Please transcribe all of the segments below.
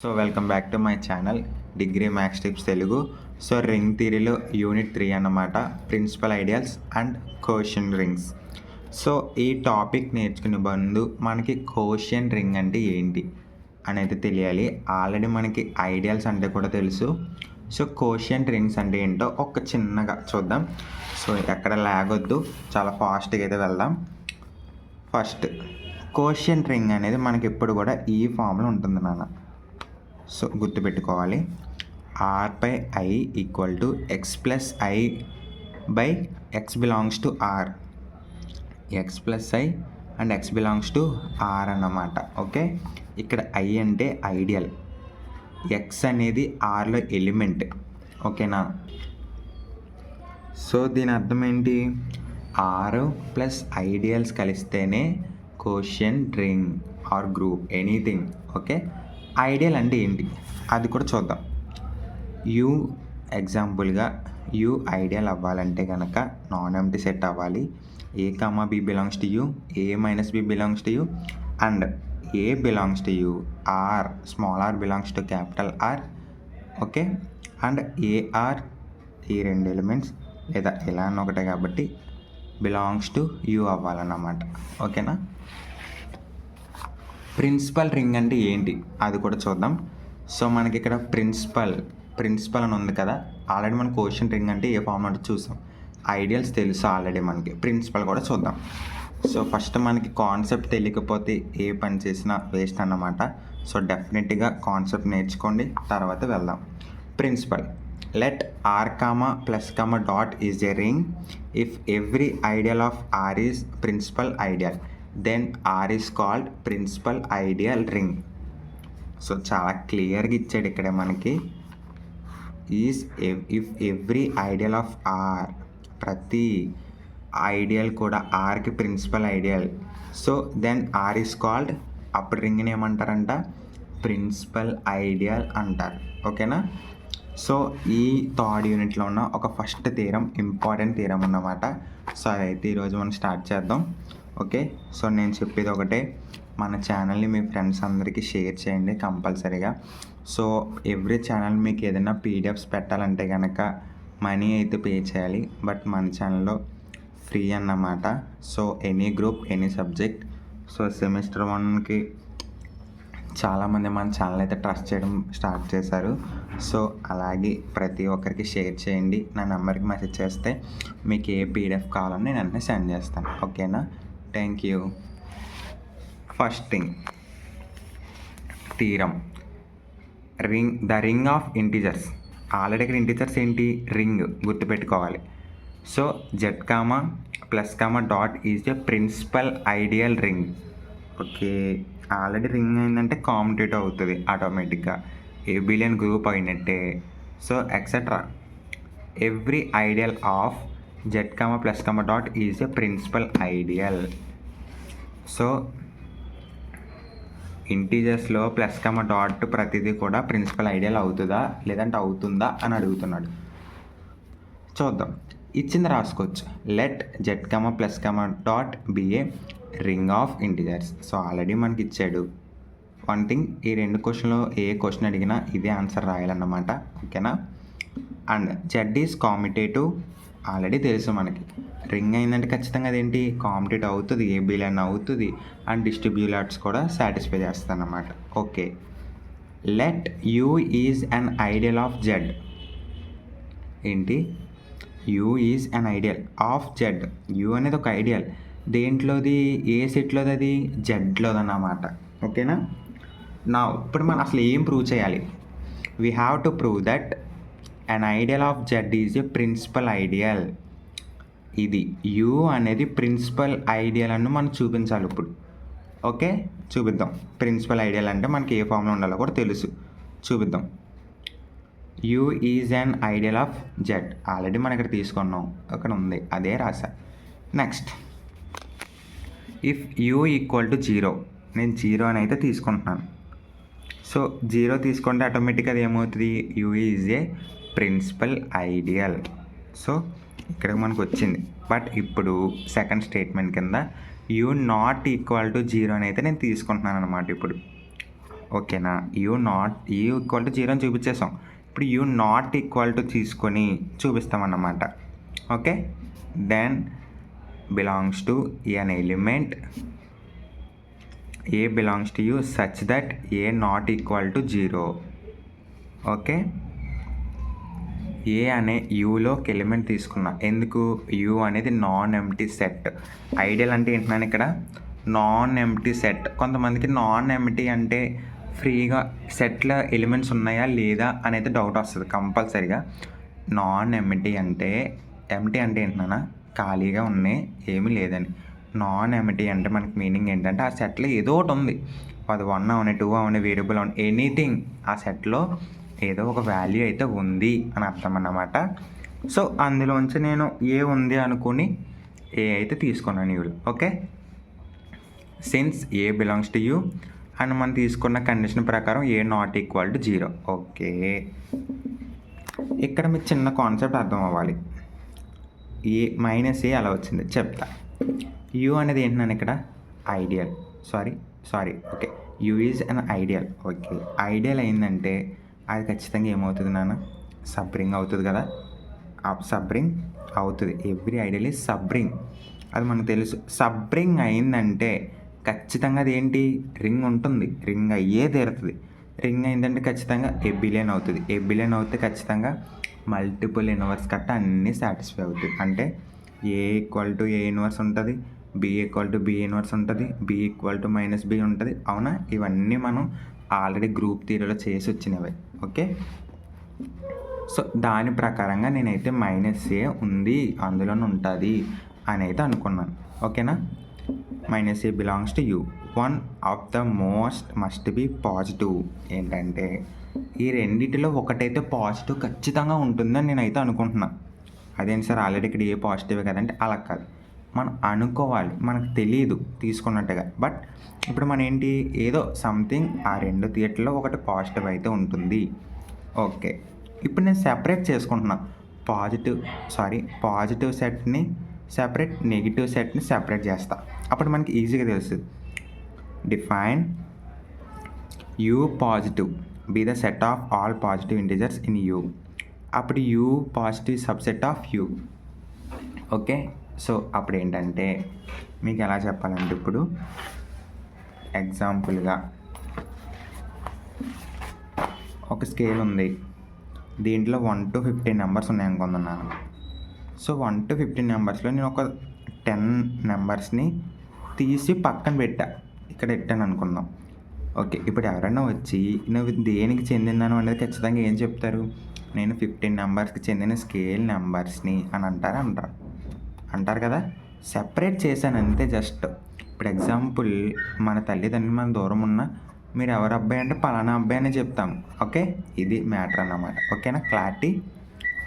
So welcome back to my channel degree maths tips Telugu. So ring థియరీలో unit 3 అన్నమాట, principal ideals and quotient rings. So ఈ topic నేర్చుకునే ముందు మనకి Koshiyan ring అంటే ఏంటి అనేది తెలియాలి. ఆల్రెడీ మనకి ఐడియల్స్ అంటే కూడా తెలుసు. సో కోషియన్ రింగ్స్ అంటే ఏంటో ఒక చిన్నగా చూద్దాం. సో ఎక్కడ లాగొద్దు, చాలా ఫాస్ట్గా అయితే వెళ్దాం. ఫస్ట్ కోషియన్ రింగ్ అనేది మనకి ఎప్పుడు కూడా ఈ ఫామ్లో ఉంటుంది నాన్న. సో గుర్తుపెట్టుకోవాలి, R by I equal to X plus I by X belongs to R. X plus I and X belongs to R అన్నమాట. ఓకే, ఇక్కడ ఐ అంటే ఐడియల్, ఎక్స్ అనేది ఆర్లో ఎలిమెంట్. ఓకేనా? సో దీని అర్థం ఏంటి? ఆర్ ప్లస్ ఐడియల్స్ కలిస్తేనే quotient ring or group, anything. Okay, ideal అంటే ఏంటి అది కూడా చూద్దాం. యూ ఎగ్జాంపుల్గా యూ ఐడియల్ అవ్వాలంటే కనుక నాన్ ఎంప్టీ సెట్ అవ్వాలి. A comma B belongs to U, A minus B belongs to U and A belongs to U, R small R belongs to capital R. Okay, and A R ఈ రెండు elements లేదా ఎలా అన్న ఒకటే కాబట్టి belongs to you అవ్వాలన్నమాట. ఓకేనా? Principal ring అంటే ఏంటి అది కూడా చూద్దాం. సో మనకి ఇక్కడ ప్రిన్సిపల్ అని ఉంది కదా, ఆల్రెడీ మన కోషియన్ రింగ్ అంటే ఏ ఫామ్ అంటే చూసాం. ఐడియల్స్ తెలుసు ఆల్రెడీ మనకి, ప్రిన్సిపల్ కూడా చూద్దాం. సో ఫస్ట్ మనకి కాన్సెప్ట్ తెలియకపోతే ఏ పని చేసినా వేస్ట్ అన్నమాట. సో డెఫినెట్గా కాన్సెప్ట్ నేర్చుకోండి, తర్వాత వెళ్దాం. Principal, let R comma plus comma dot is a ring if every ideal of R is principal ideal, then R is called principal ideal ring. So చాలా క్లియర్గా ఇచ్చాడు ఇక్కడ మనకి. Is if every ideal of R, ప్రతి ideal కూడా ఆర్కి principal ideal, so then R is called, అప్పుడు రింగ్ని ఏమంటారంట? ప్రిన్సిపల్ ఐడియల్ అంటారు. ఓకేనా? సో ఈ థర్డ్ యూనిట్లో ఉన్న ఒక ఫస్ట్ థీరం, ఇంపార్టెంట్ థీరం అన్నమాట. సో అదైతే ఈరోజు మనం స్టార్ట్ చేద్దాం. ఓకే, సో నేను చెప్పేది ఒకటే, మన ఛానల్ని మీ ఫ్రెండ్స్ అందరికీ షేర్ చేయండి కంపల్సరీగా. సో ఎవ్రీ ఛానల్ మీకు ఏదైనా పీడిఎఫ్స్ పెట్టాలంటే కనుక మనీ అయితే పే చేయాలి, బట్ మన ఛానల్లో ఫ్రీ అన్నమాట. So any group, any subject. So semester 1కి చాలామంది మన ఛానల్ అయితే ట్రస్ట్ చేయడం స్టార్ట్ చేశారు. సో అలాగే ప్రతి ఒక్కరికి షేర్ చేయండి. నా నెంబర్కి మెసేజ్ చేస్తే మీకు ఏ పీడిఎఫ్ కావాలని నేను వెంటనే సెండ్ చేస్తాను. ఓకేనా? Thank you. First thing, theorem, the ring of integers. Already ఇక్కడ ఇంటిజర్స్ ఏంటి? రింగ్, గుర్తుపెట్టుకోవాలి. So Z comma plus comma dot is a principal ideal ring. Okay, already ring అయిందంటే కాంపిటేటివ్ అవుతుంది ఆటోమేటిక్గా, ఏబిలియన్ గ్రూప్ అయినట్టే. So etcetera every ideal of Z comma plus comma dot is a principal ideal. So ఇంటీజర్స్లో plus comma dot ప్రతిదీ కూడా principal ideal అవుతుందా లేదంటే అవుతుందా అని అడుగుతున్నాడు. చూద్దాం, ఇచ్చింది రాసుకోవచ్చు. Let Z comma plus comma dot be a ring of integers. So already మనకి ఇచ్చాడు. వన్ థింగ్, ఈ రెండు క్వశ్చన్లో ఏ క్వశ్చన్ అడిగినా ఇదే ఆన్సర్ రాయాలన్నమాట. ఓకేనా? And Z is commutative, already తెలుసు మనకి. రింగ్ అయిందంటే ఖచ్చితంగా అదేంటి? కాంపిటేటివ్ అవుతుంది, ఏబిలియన్ అవుతుంది అండ్ డిస్ట్రిబ్యూలర్స్ కూడా సాటిస్ఫై చేస్తుంది అన్నమాట. Okay, let U is an ideal of Z. ఏంటి? U is an ideal of Z. U అనేది ఒక ఐడియల్, దేంట్లోది? ఏ సెట్లోది? అది జెడ్లోది అన్నమాట. ఓకేనా? నా ఇప్పుడు మనం అసలు ఏం ప్రూవ్ చేయాలి? We have to prove that an ideal of Z is a principal ideal. ఇది యూ అనేది ప్రిన్సిపల్ ఐడియల్ అని మనం చూపించాలి ఇప్పుడు. ఓకే, చూపిద్దాం. ప్రిన్సిపల్ ఐడియల్ అంటే మనకి ఏ ఫామ్లో ఉండాలో కూడా తెలుసు, చూపిద్దాం. U is an ideal of Z, already మనం ఇక్కడ తీసుకున్నాం, అక్కడ ఉంది, అదే రాసా. Next, if U equal to 0, నేను 0 అని అయితే తీసుకుంటున్నాను. సో 0 తీసుకుంటే ఆటోమేటిక్గా అది ఏమవుతుంది? U is a principal ideal. So ఇక్కడ మనకు వచ్చింది. బట్ ఇప్పుడు సెకండ్ స్టేట్మెంట్ కింద యూ నాట్ ఈక్వల్ టు 0 అని అయితే నేను తీసుకుంటున్నాను అనమాట. ఇప్పుడు ఓకేనా. యూ ఈక్వల్ టు 0 అని చూపించేసాం. ఇప్పుడు యూ నాట్ ఈక్వల్ టు తీసుకొని చూపిస్తామన్నమాట. Okay. Then belongs to an element A belongs to U such that A not equal to 0. Okay. A అనే యూలోకి ఎలిమెంట్ తీసుకున్నా. ఎందుకు? యూ అనేది నాన్ ఎంప్టీ సెట్. ఐడియల్ అంటే ఏంటన్నాను ఇక్కడ? Non empty set. కొంతమందికి నాన్ ఎంప్టీ అంటే ఫ్రీగా సెట్లో ఎలిమెంట్స్ ఉన్నాయా లేదా అనేది డౌట్ వస్తుంది కంపల్సరీగా. నాన్ ఎంప్టీ అంటే ఏంటన్నా? ఖాళీగా ఉన్నాయి, ఏమీ లేదని. నాన్ ఎంప్టీ అంటే మనకి మీనింగ్ ఏంటంటే ఆ సెట్లో ఏదో ఒకటి ఉంది. అది 1 అవని 2 అవని వేరియబుల్ అవని ఎనీథింగ్, ఆ సెట్లో ఏదో ఒక వాల్యూ అయితే ఉంది అని అర్థం అన్నమాట. సో అందులోంచి నేను ఏ ఉంది అనుకుని ఏ అయితే తీసుకున్నాను యూలో. Okay. Since A belongs to U అని మనం తీసుకున్న కండిషన్ ప్రకారం A not equal to 0. Okay. ఇక్కడ మీకు చిన్న కాన్సెప్ట్ అర్థం అవ్వాలి. ఏ మైనస్ ఏ అలా వచ్చింది చెప్తా. యూ అనేది ఏంటన్నాను ఇక్కడ? Ideal. Sorry okay. U is an ideal. Okay. Ideal అయిందంటే అది ఖచ్చితంగా ఏమవుతుంది నాన్న? సబ్రింగ్ అవుతుంది కదా. సబ్రింగ్ అవుతుంది. ఎవ్రీ ఐడియల్ ఈజ్ సబ్రింగ్, అది మనకు తెలుసు. సబ్రింగ్ అయిందంటే ఖచ్చితంగా అది ఏంటి? రింగ్ ఉంటుంది. రింగ్ అయ్యే తీరుతుంది. రింగ్ అయిందంటే ఖచ్చితంగా ఎబిలియన్ అవుతుంది. ఎబిలియన్ అవుతే ఖచ్చితంగా మల్టిపుల్ ఇన్వర్స్ కట్ట అన్నీ సాటిస్ఫై అవుతుంది. అంటే A equal to A inverse ఉంటుంది, B equal to B inverse ఉంటుంది, B equal to minus B ఉంటుంది. అవునా? ఇవన్నీ మనం ఆల్రెడీ గ్రూప్ థియరీలో చేసి వచ్చినవి. ఓకే. సో దాని ప్రకారంగా నేనైతే మైనస్ ఏ ఉంది, అందులోనే ఉంటుంది అని అయితే అనుకున్నాను. ఓకేనా. Minus a belongs to you. One of the must be positive. ఏంటంటే ఈ రెండింటిలో ఒకటైతే పాజిటివ్ ఖచ్చితంగా ఉంటుందని నేనైతే అనుకుంటున్నాను. అదేంటి సార్ ఆల్రెడీ ఇక్కడ ఏ పాజిటివ్ కదంటే అలా కాదు, మనం అనుకోవాలి. మనకు తెలియదు తీసుకున్నట్టుగా. బట్ ఇప్పుడు మన ఏంటి ఏదో సంథింగ్ ఆ రెండు థియేటర్లో ఒకటి పాజిటివ్ అయితే ఉంటుంది. ఓకే. ఇప్పుడు నేను సెపరేట్ చేసుకుంటున్నా. పాజిటివ్ సెట్ని సెపరేట్, నెగిటివ్ సెట్ని సెపరేట్ చేస్తా. అప్పుడు మనకి ఈజీగా తెలుస్తుంది. Define U positive be the set of all positive integers in U. అప్పుడు U positive subset of U. Okay. So అప్పుడు ఏంటంటే మీకు ఎలా చెప్పాలంటే ఇప్పుడు ఎగ్జాంపుల్గా ఒక స్కేల్ ఉంది. దీంట్లో 1 to 15 నెంబర్స్ ఉన్నాయి అనుకుంటున్నాను. సో 1 to 15 నెంబర్స్లో నేను ఒక 10 నెంబర్స్ని తీసి పక్కన ఇక్కడ పెట్టాను అనుకుందాం. ఓకే. ఇప్పుడు ఎవరైనా వచ్చి నువ్వు దేనికి చెందిందను అనేది ఖచ్చితంగా ఏం చెప్తారు? నేను 15 నెంబర్స్కి చెందిన స్కేల్ నెంబర్స్ని అని అంటారు కదా. సెపరేట్ చేశాను అంతే జస్ట్. ఇప్పుడు ఎగ్జాంపుల్ మన తల్లిదండ్రులు మన దూరం ఉన్న మీరు ఎవరు అబ్బాయి అంటే పలానా అబ్బాయి అని చెప్తాం. ఓకే. ఇది మ్యాటర్ అన్నమాట. ఓకేనా. క్లారిటీ.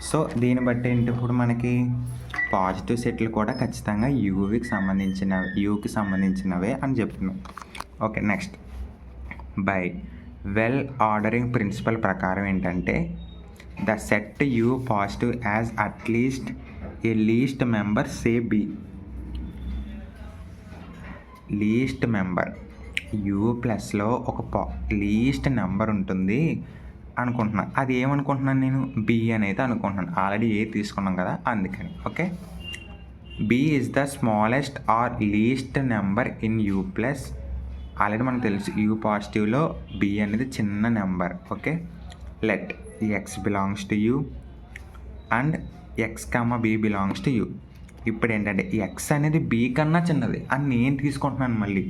సో దీన్ని బట్టి ఏంటి ఇప్పుడు మనకి పాజిటివ్ సెట్లు కూడా ఖచ్చితంగా యూకి సంబంధించినవే అని చెప్తున్నాం. Okay. Next by well ordering principle ప్రకారం ఏంటంటే the set U positive as at least a least member say B. Least member U ప్లస్లో ఒక లీస్ట్ నెంబర్ ఉంటుంది అనుకుంటున్నాను. అది ఏమనుకుంటున్నాను నేను? బి అని అయితే అనుకుంటున్నాను. ఆల్రెడీ ఏ తీసుకున్నాం కదా అందుకని. Okay. B is the smallest or least number in U plus. Already మనకు తెలుసు యూ పాజిటివ్లో బి అనేది చిన్న number. Okay. Let X belongs to U and X comma B belongs to U. ఇప్పుడు ఏంటంటే ఎక్స్ అనేది బి కన్నా చిన్నది అని నేను తీసుకుంటున్నాను. మళ్ళీ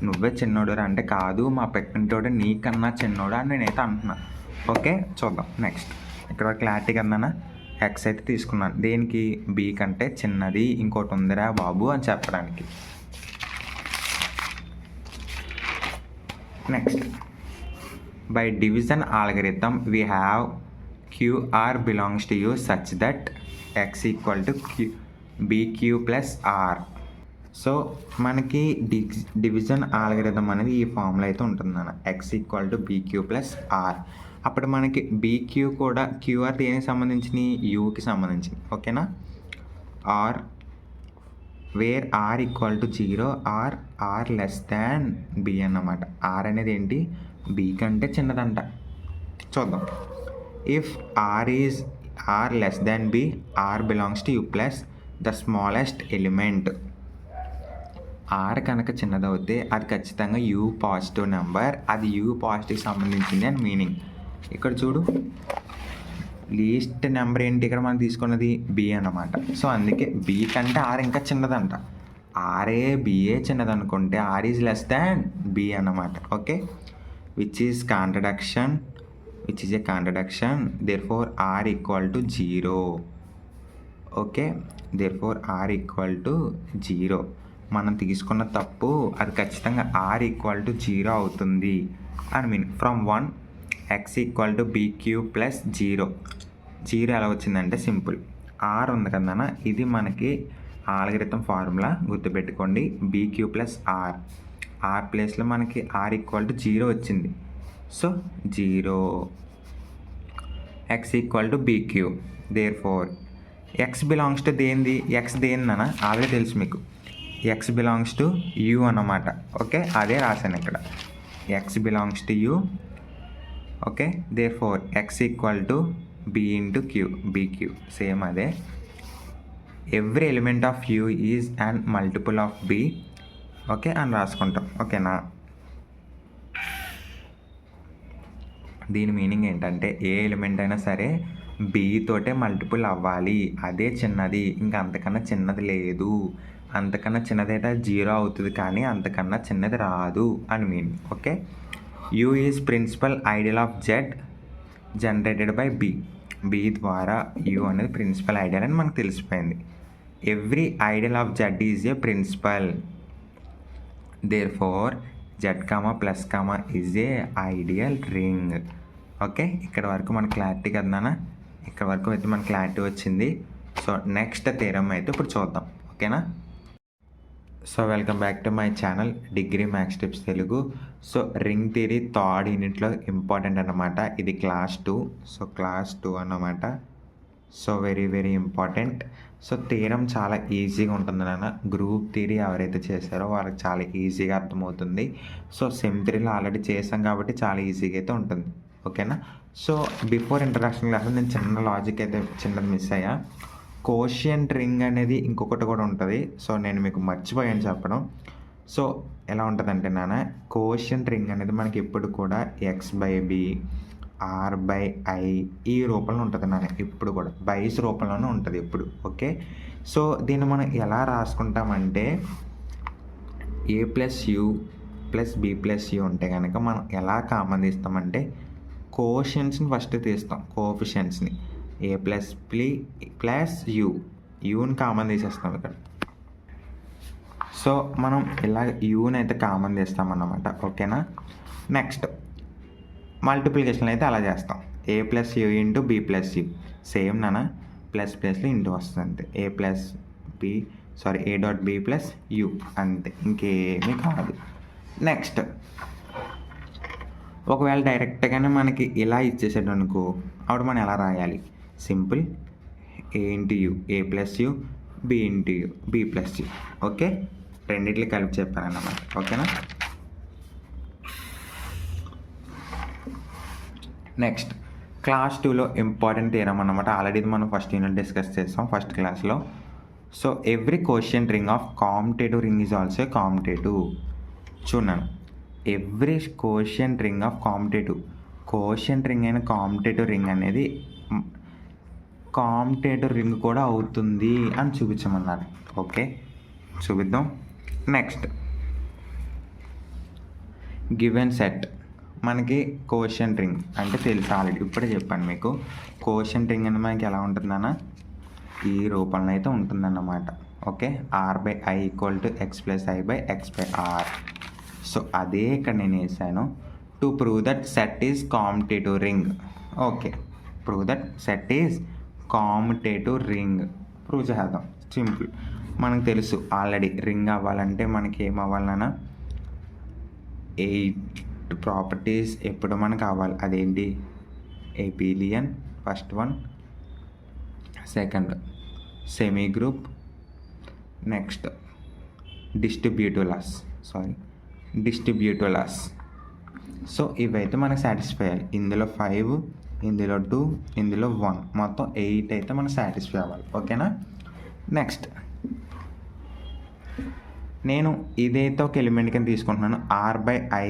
నువ్వే చిన్నోడు అంటే కాదు, మా పెట్టినోడు నీకన్నా చిన్నోడు అని నేనైతే అంటున్నాను. ఓకే. చూద్దాం నెక్స్ట్. ఇక్కడ క్లారిటీ కన్నా ఎక్స్ అయితే తీసుకున్నాను. దేనికి? బి కంటే చిన్నది ఇంకోటి ఉందిరా బాబు అని చెప్పడానికి. Next by division algorithm we have QR belongs to U such that X equal to BQ plus R. So మనకి డివిజన్ ఆల్గరిథం అనేది ఈ ఫార్ములా అయితే ఉంటుందన్న. X equal to BQ plus R. అప్పుడు మనకి బీక్యూ కూడా క్యూఆర్ దేనికి సంబంధించి? యూకి సంబంధించింది. ఓకేనా. R where R equal to 0 R less than B అన్నమాట. ఆర్ అనేది ఏంటి? బి కంటే చిన్నదంట. చూద్దాం. If R less than B, R belongs to U plus the smallest element. R కనుక చిన్నదవుతే అది ఖచ్చితంగా యూ పాజిటివ్ నెంబర్, అది యూ పాజిటివ్కి సంబంధించింది అని మీనింగ్. ఇక్కడ చూడు, లీస్ట్ నెంబర్ ఏంటి ఇక్కడ మనం తీసుకున్నది? బి అన్నమాట. సో అందుకే బి కంటే ఆర్ ఇంకా చిన్నదంట. ఆరే బిఏ చిన్నదనుకుంటే R is less than B అన్నమాట. Okay, which is a contradiction, therefore R equal to 0. Okay, therefore R equal to 0. మనం తీసుకున్న తప్పు, అది ఖచ్చితంగా ఆర్ ఈక్వల్ టు 0 అవుతుంది అని mean. From 1 X equal to B cube plus 0 ఎలా వచ్చిందంటే సింపుల్, ఆర్ ఉంది కదా, ఇది మనకి ఆల్గరిథం ఫార్ములా గుర్తుపెట్టుకోండి. బీ క్యూ ప్లస్ ఆర్ ప్లేస్లో మనకి ఆర్ ఈక్వల్ టు 0 వచ్చింది. So 0 X equal to B Q, therefore X belongs to దేనిది? ఎక్స్ దేనిదనా ఆల్రెడీ తెలుసు మీకు, ఎక్స్ బిలాంగ్స్ టు యూ అన్నమాట. ఓకే, అదే రాశాను ఇక్కడ, X belongs to U. Okay, therefore X equal to B into Q, BQ same అదే. Every element of U is and multiple of B. Okay అని రాసుకుంటాం. ఓకేనా, దీని మీనింగ్ ఏంటంటే ఏ ఎలిమెంట్ అయినా సరే బి తోటే మల్టిపుల్ అవ్వాలి, అదే చిన్నది, ఇంకా అంతకన్నా చిన్నది లేదు. అంతకన్నా చిన్నదైతే 0 అవుతుంది, కానీ అంతకన్నా చిన్నది రాదు అని meaning. Okay, U is principal ideal of Z generated by B. B ద్వారా యూ అనేది ప్రిన్సిపల్ ఐడియల్ అని మనకు తెలిసిపోయింది. Every ideal of Z is a principal, therefore Z comma plus comma is a ideal ring. Okay, ఇక్కడ వరకు మన clarity కదా, ఇక్కడ వరకు అయితే మన క్లారిటీ వచ్చింది. సో నెక్స్ట్ థీరం అయితే ఇప్పుడు చూద్దాం. ఓకేనా, so welcome back to my channel degree maths tips Telugu. So ring theory third యూనిట్లో ఇంపార్టెంట్ అన్నమాట. ఇది క్లాస్ 2. సో క్లాస్ 2 అన్నమాట. So very very important. So theorem చాలా ఈజీగా ఉంటుంది నాన్న. గ్రూప్ థియరీ ఎవరైతే చేశారో వాళ్ళకి చాలా ఈజీగా అర్థమవుతుంది. సో సెమ్ థియరీలో ఆల్రెడీ చేసాం కాబట్టి చాలా ఈజీగా అయితే ఉంటుంది. ఓకేనా, సో బిఫోర్ ఇంట్రడక్షన్ క్లాస్లో నేను చిన్న లాజిక్ అయితే చిన్నది మిస్ అయ్యా. కోషియంట్ రింగ్ అనేది ఇంకొకటి కూడా ఉంటుంది. సో నేను మీకు మర్చిపోయాను చెప్పడం. సో ఎలా ఉంటుందంటే నాన్న, కోషియంట్ రింగ్ అనేది మనకి ఎప్పుడు కూడా x/b r/i ఈ రూపంలో ఉంటుంది నాన్న. ఎప్పుడు కూడా బైస్ రూపంలోనే ఉంటుంది ఎప్పుడు. ఓకే, సో దీన్ని మనం ఎలా రాసుకుంటామంటే a plus U plus B plus U ఉంటే కనుక మనం ఎలా కామన్ తీస్తామంటే కోషియన్స్ని ఫస్ట్ తీస్తాం, కోఎఫిషియెంట్స్ని. ఏ ప్లస్ బి ప్లస్ యూని కామన్ తీసేస్తాం ఇక్కడ. సో మనం ఇలా యూని అయితే కామన్ తీస్తామన్నమాట. ఓకేనా, నెక్స్ట్ మల్టిప్లికేషన్ అయితే అలా చేస్తాం. A plus U into B plus U same నాన్న, ప్లస్ ప్లస్లో ఇంటూ వస్తుంది అంతే. A dot B plus U అంతే, ఇంకేమీ కాదు. నెక్స్ట్ ఒకవేళ డైరెక్ట్గానే మనకి ఇలా ఇచ్చేసాడు అనుకో, అప్పుడు మనం ఎలా రాయాలి? Simple, A into U, A plus U, B into U, B plus U. Okay, రెండిట్లు కలిపి చెప్పాను అన్నమాట. ఓకేనా, నెక్స్ట్ క్లాస్ 2లో ఇంపార్టెంట్ థియరం అన్నమాట. ఆల్రెడీ ఇది మనం ఫస్ట్ యూనిట్ డిస్కస్ చేస్తాం ఫస్ట్ క్లాస్లో. So every quotient ring of commutative ring is also commutative. చూడండి, every quotient ring of quotient ring అయిన కామ్యుటేటివ్ రింగ్ అనేది కామ్యుటేటివ్ రింగ్ కూడా అవుతుంది అని చూపించమన్నారు. ఓకే, చూపిద్దాం. నెక్స్ట్ గివెన్ సెట్ మనకి కోషియంట్ రింగ్ అంటే తెలుసు ఆల్రెడీ, ఇప్పుడే చెప్పాను మీకు. కోషియంట్ రింగ్ అనేది మనకి ఎలా ఉంటుందన్న, ఈ రూపంలో అయితే ఉంటుందన్నమాట. Okay, r/i equal to x+i/x/r. So అదే ఇక్కడ నేను వేసాను. To prove that set is కామ్యుటేటివ్ ring. Okay, prove that set is కామ్యుటేటివ్ ring prove చేద్దాం. సింపుల్, మనకు తెలుసు ఆల్రెడీ రింగ్ అవ్వాలంటే మనకి ఏం అవ్వాలన్నా 8 ప్రాపర్టీస్ ఎప్పుడు మనకు కావాలి. అదేంటి? Abelian first one, second semi group, next distributive loss, so ఇవైతే మనకు సాటిస్ఫై అయ్యాలి. ఇందులో 5, ఇందులో 2, ఇందులో 1, మొత్తం 8 అయితే మనకు సాటిస్ఫై అవ్వాలి. ఓకేనా. నెక్స్ట్ నేను ఇదైతే ఒక ఎలిమెంట్ కింద తీసుకుంటున్నాను r/i,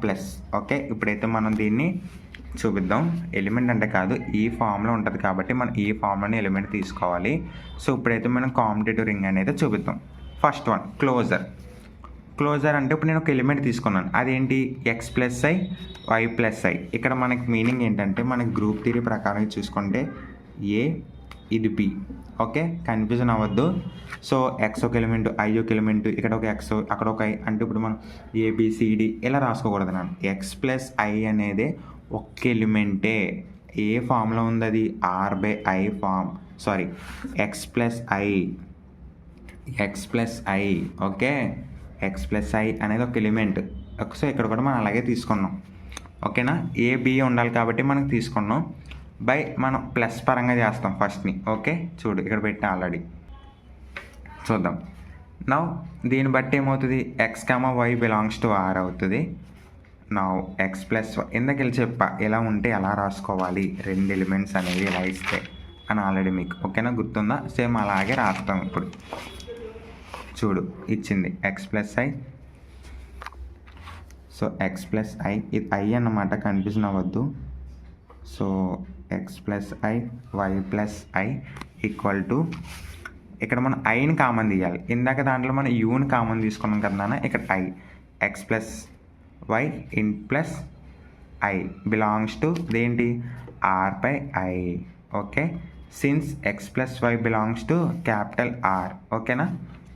ప్లస్. ఓకే, ఇప్పుడైతే మనం దీన్ని చూపిద్దాం. ఎలిమెంట్ అంటే కాదు, ఈ ఫామ్లో ఉంటుంది కాబట్టి మనం ఈ ఫామ్లోనే ఎలిమెంట్ తీసుకోవాలి. సో ఇప్పుడైతే మనం కాంపిటేటివ్ రింగ్ అనేది చూపిద్దాం. ఫస్ట్ వన్ క్లోజర్ అంటే ఇప్పుడు నేను ఒక ఎలిమెంట్ తీసుకున్నాను, అదేంటి x+i, y+i. ఇక్కడ మనకి మీనింగ్ ఏంటంటే మనకి గ్రూప్ థియరీ ప్రకారం చూసుకుంటే ఏ, ఇది బి. ఓకే, కన్ఫ్యూజన్ అవ్వద్దు. సో ఎక్స్ ఒక ఎలిమెంట్, ఐ ఒక ఎలిమెంట్, ఇక్కడ ఒక ఎక్స్, అక్కడ ఒక ఐ అంటే ఇప్పుడు మనం ఏబిసిడి ఇలా రాసుకోకూడదు. నేను x+i అనేది ఒక్క ఎలిమెంటే. ఏ ఫామ్లో ఉంది అది? r/i form. Sorry, x+i. Okay, x+i అనేది ఒక ఎలిమెంట్. సో ఇక్కడ కూడా మనం అలాగే తీసుకున్నాం. ఓకేనా, ఏ బి ఉండాలి కాబట్టి మనకు తీసుకున్నాం. బై మనం ప్లస్ పరంగా చేస్తాం ఫస్ట్ని. ఓకే, చూడు ఇక్కడ పెట్టా ఆల్రెడీ. చూద్దాం నౌ. దీన్ని బట్టి ఏమవుతుంది? x, y belongs to r అవుతుంది. నౌ x+y ఎందుకు వెళ్ళి చెప్పా ఇలా ఉంటే ఎలా రాసుకోవాలి, 2 ఎలిమెంట్స్ అనేవి ఇలా ఇస్తే అని ఆల్రెడీ మీకు ఓకేనా గుర్తుందా? సేమ్ అలాగే రాస్తాం. ఇప్పుడు చూడు ఇచ్చింది x+i. సో x+i ఇది i అన్నమాట, కన్ఫ్యూజన్ అవ్వద్దు. So x+i, y+i equal to ఇక్కడ మనం ఐని కామన్ తీయాలి. ఇందాక దాంట్లో మనం యూని కామన్ తీసుకున్నాం కదా నాన్న. ఇక్కడ i x+y plus i belongs to దేంటి? r/i. Okay, since x+y belongs to capital R. ఓకేనా.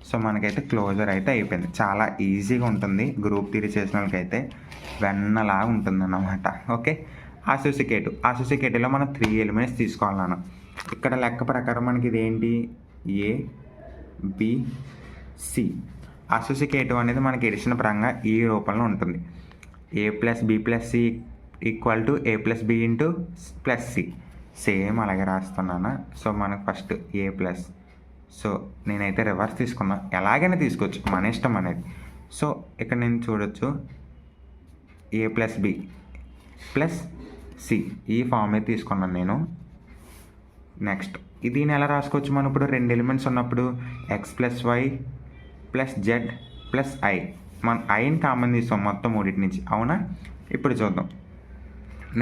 సో మనకైతే క్లోజర్ అయితే అయిపోయింది. చాలా ఈజీగా ఉంటుంది, గ్రూప్ థియరీ చేసిన వాళ్ళకైతే వెన్నలాగా ఉంటుంది అన్నమాట. ఓకే, అసోసియేటివ్లో మనం 3 ఎలిమెంట్స్ తీసుకోవాలన్నా. ఇక్కడ లెక్క ప్రకారం మనకి ఇదేంటి? ఏ, బి, సి. అసోసియేటివ్ అనేది మనకి ఎడిషన్ పరంగా ఈ రూపంలో ఉంటుంది. a+b+c equal to a+b into +c. Same అలాగే రాస్తున్నాను. సో మనకు ఫస్ట్ a+. సో నేనైతే రివర్స్ తీసుకున్నా, ఎలాగైనా తీసుకోవచ్చు, మన ఇష్టం అనేది. సో ఇక్కడ నేను చూడొచ్చు a+b +c ఈ ఫామ్ అయితే తీసుకున్నాను నేను. నెక్స్ట్ దీన్ని ఎలా రాసుకోవచ్చు మనం? ఇప్పుడు 2 ఎలిమెంట్స్ ఉన్నప్పుడు x+y +z+i. మనం ఐని కామన్ తీస్తాం మొత్తం మూడింటి నుంచి, అవునా? ఇప్పుడు చూద్దాం.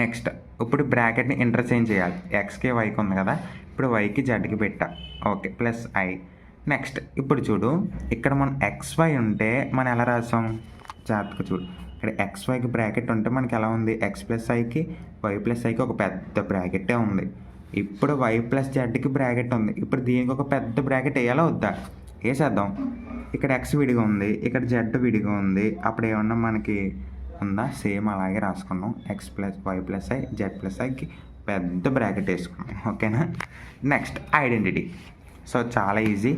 నెక్స్ట్ ఇప్పుడు బ్రాకెట్ని ఇంటర్చేంజ్ చేయాలి. ఎక్స్కి వైకి ఉంది కదా, ఇప్పుడు వైకి జెడ్కి పెట్టా. Okay, +i. నెక్స్ట్ ఇప్పుడు చూడు, ఇక్కడ మనం xy ఉంటే మనం ఎలా రాసాం? జాగ్రత్తగా చూడు, ఇక్కడ xyకి బ్రాకెట్ ఉంటే మనకి ఎలా ఉంది? x+iకి y+iకి ఒక పెద్ద బ్రాకెటే ఉంది. ఇప్పుడు y+zకి బ్రాకెట్ ఉంది. ఇప్పుడు దీనికి ఒక పెద్ద బ్రాకెట్ వేయాలా వద్దా? వేసేద్దాం. ఇక్కడ x విడిగా ఉంది, ఇక్కడ z విడిగా ఉంది. అప్పుడు ఏమన్నా మనకి ఉందా? సేమ్ అలాగే రాసుకున్నాం. x+y+i z+iకి పెద్ద బ్రాకెట్ వేసుకున్నాం. ఓకేనా. Next identity. సో చాలా ఈజీ.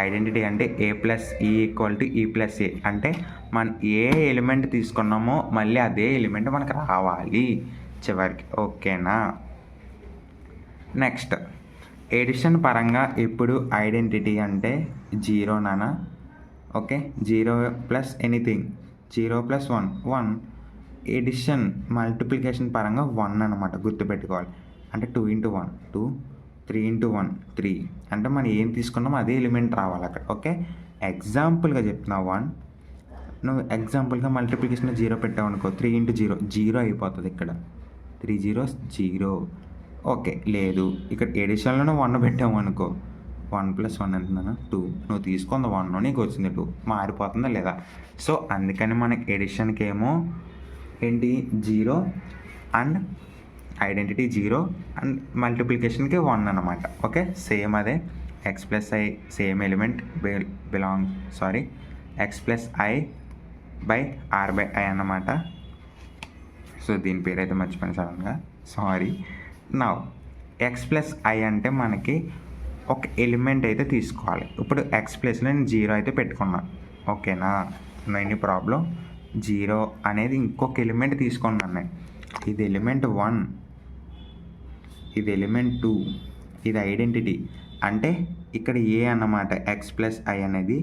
ఐడెంటిటీ అంటే a+e ఈక్వల్ టు e+a. అంటే మనం ఏ ఎలిమెంట్ తీసుకున్నామో మళ్ళీ అదే ఎలిమెంట్ మనకు రావాలి చివరికి. ఓకేనా. నెక్స్ట్ ఎడిషన్ పరంగా ఇప్పుడు ఐడెంటిటీ అంటే 0 నానా. Okay, 0 plus anything, 0 + 1 1. Addition multiplication పరంగా 1 అనమాట, గుర్తుపెట్టుకోవాలి. అంటే 2 × 1 2, 3 × 1 3. అంటే మనం ఏం తీసుకున్నామో అదే ఎలిమెంట్ రావాలి అక్కడ. ఓకే, ఎగ్జాంపుల్గా చెప్తున్నా 1. నువ్వు ఎగ్జాంపుల్గా మల్టిప్లికేషన్లో 0 పెట్టావు అనుకో, 3 × 0 0 అయిపోతుంది. ఇక్కడ 3 zeros 0. ఓకే, లేదు ఇక్కడ ఎడిషన్లోనే 1 పెట్టాము అనుకో, 1 + 1 ఎంతనా? 2. నువ్వు తీసుకుంది 1, నీకు వచ్చింది 2. మారిపోతుందా లేదా? సో అందుకని మనకి ఎడిషన్కి ఏమో ఏంటి 0 అండ్ ఐడెంటిటీ 0 అండ్ మల్టిప్లికేషన్కి 1 అనమాట. ఓకే, సేమ్ అదే x+i same element x+i by r/i అన్నమాట. సో దీని పేరు అయితే మర్చిపోయాను సడన్గా, సారీ. నా x+i అంటే మనకి ఒక ఎలిమెంట్ అయితే తీసుకోవాలి. ఇప్పుడు x+లో నేను 0 అయితే పెట్టుకున్నాను. ఓకేనా, ఎనీ ప్రాబ్లం? 0 అనేది ఇంకొక ఎలిమెంట్ తీసుకున్నాను నేను. ఇది ఎలిమెంట్ 1, ఇది ఎలిమెంట్ 2, ఇది ఐడెంటిటీ. అంటే ఇక్కడ ఏ అన్నమాట x+i అనేది.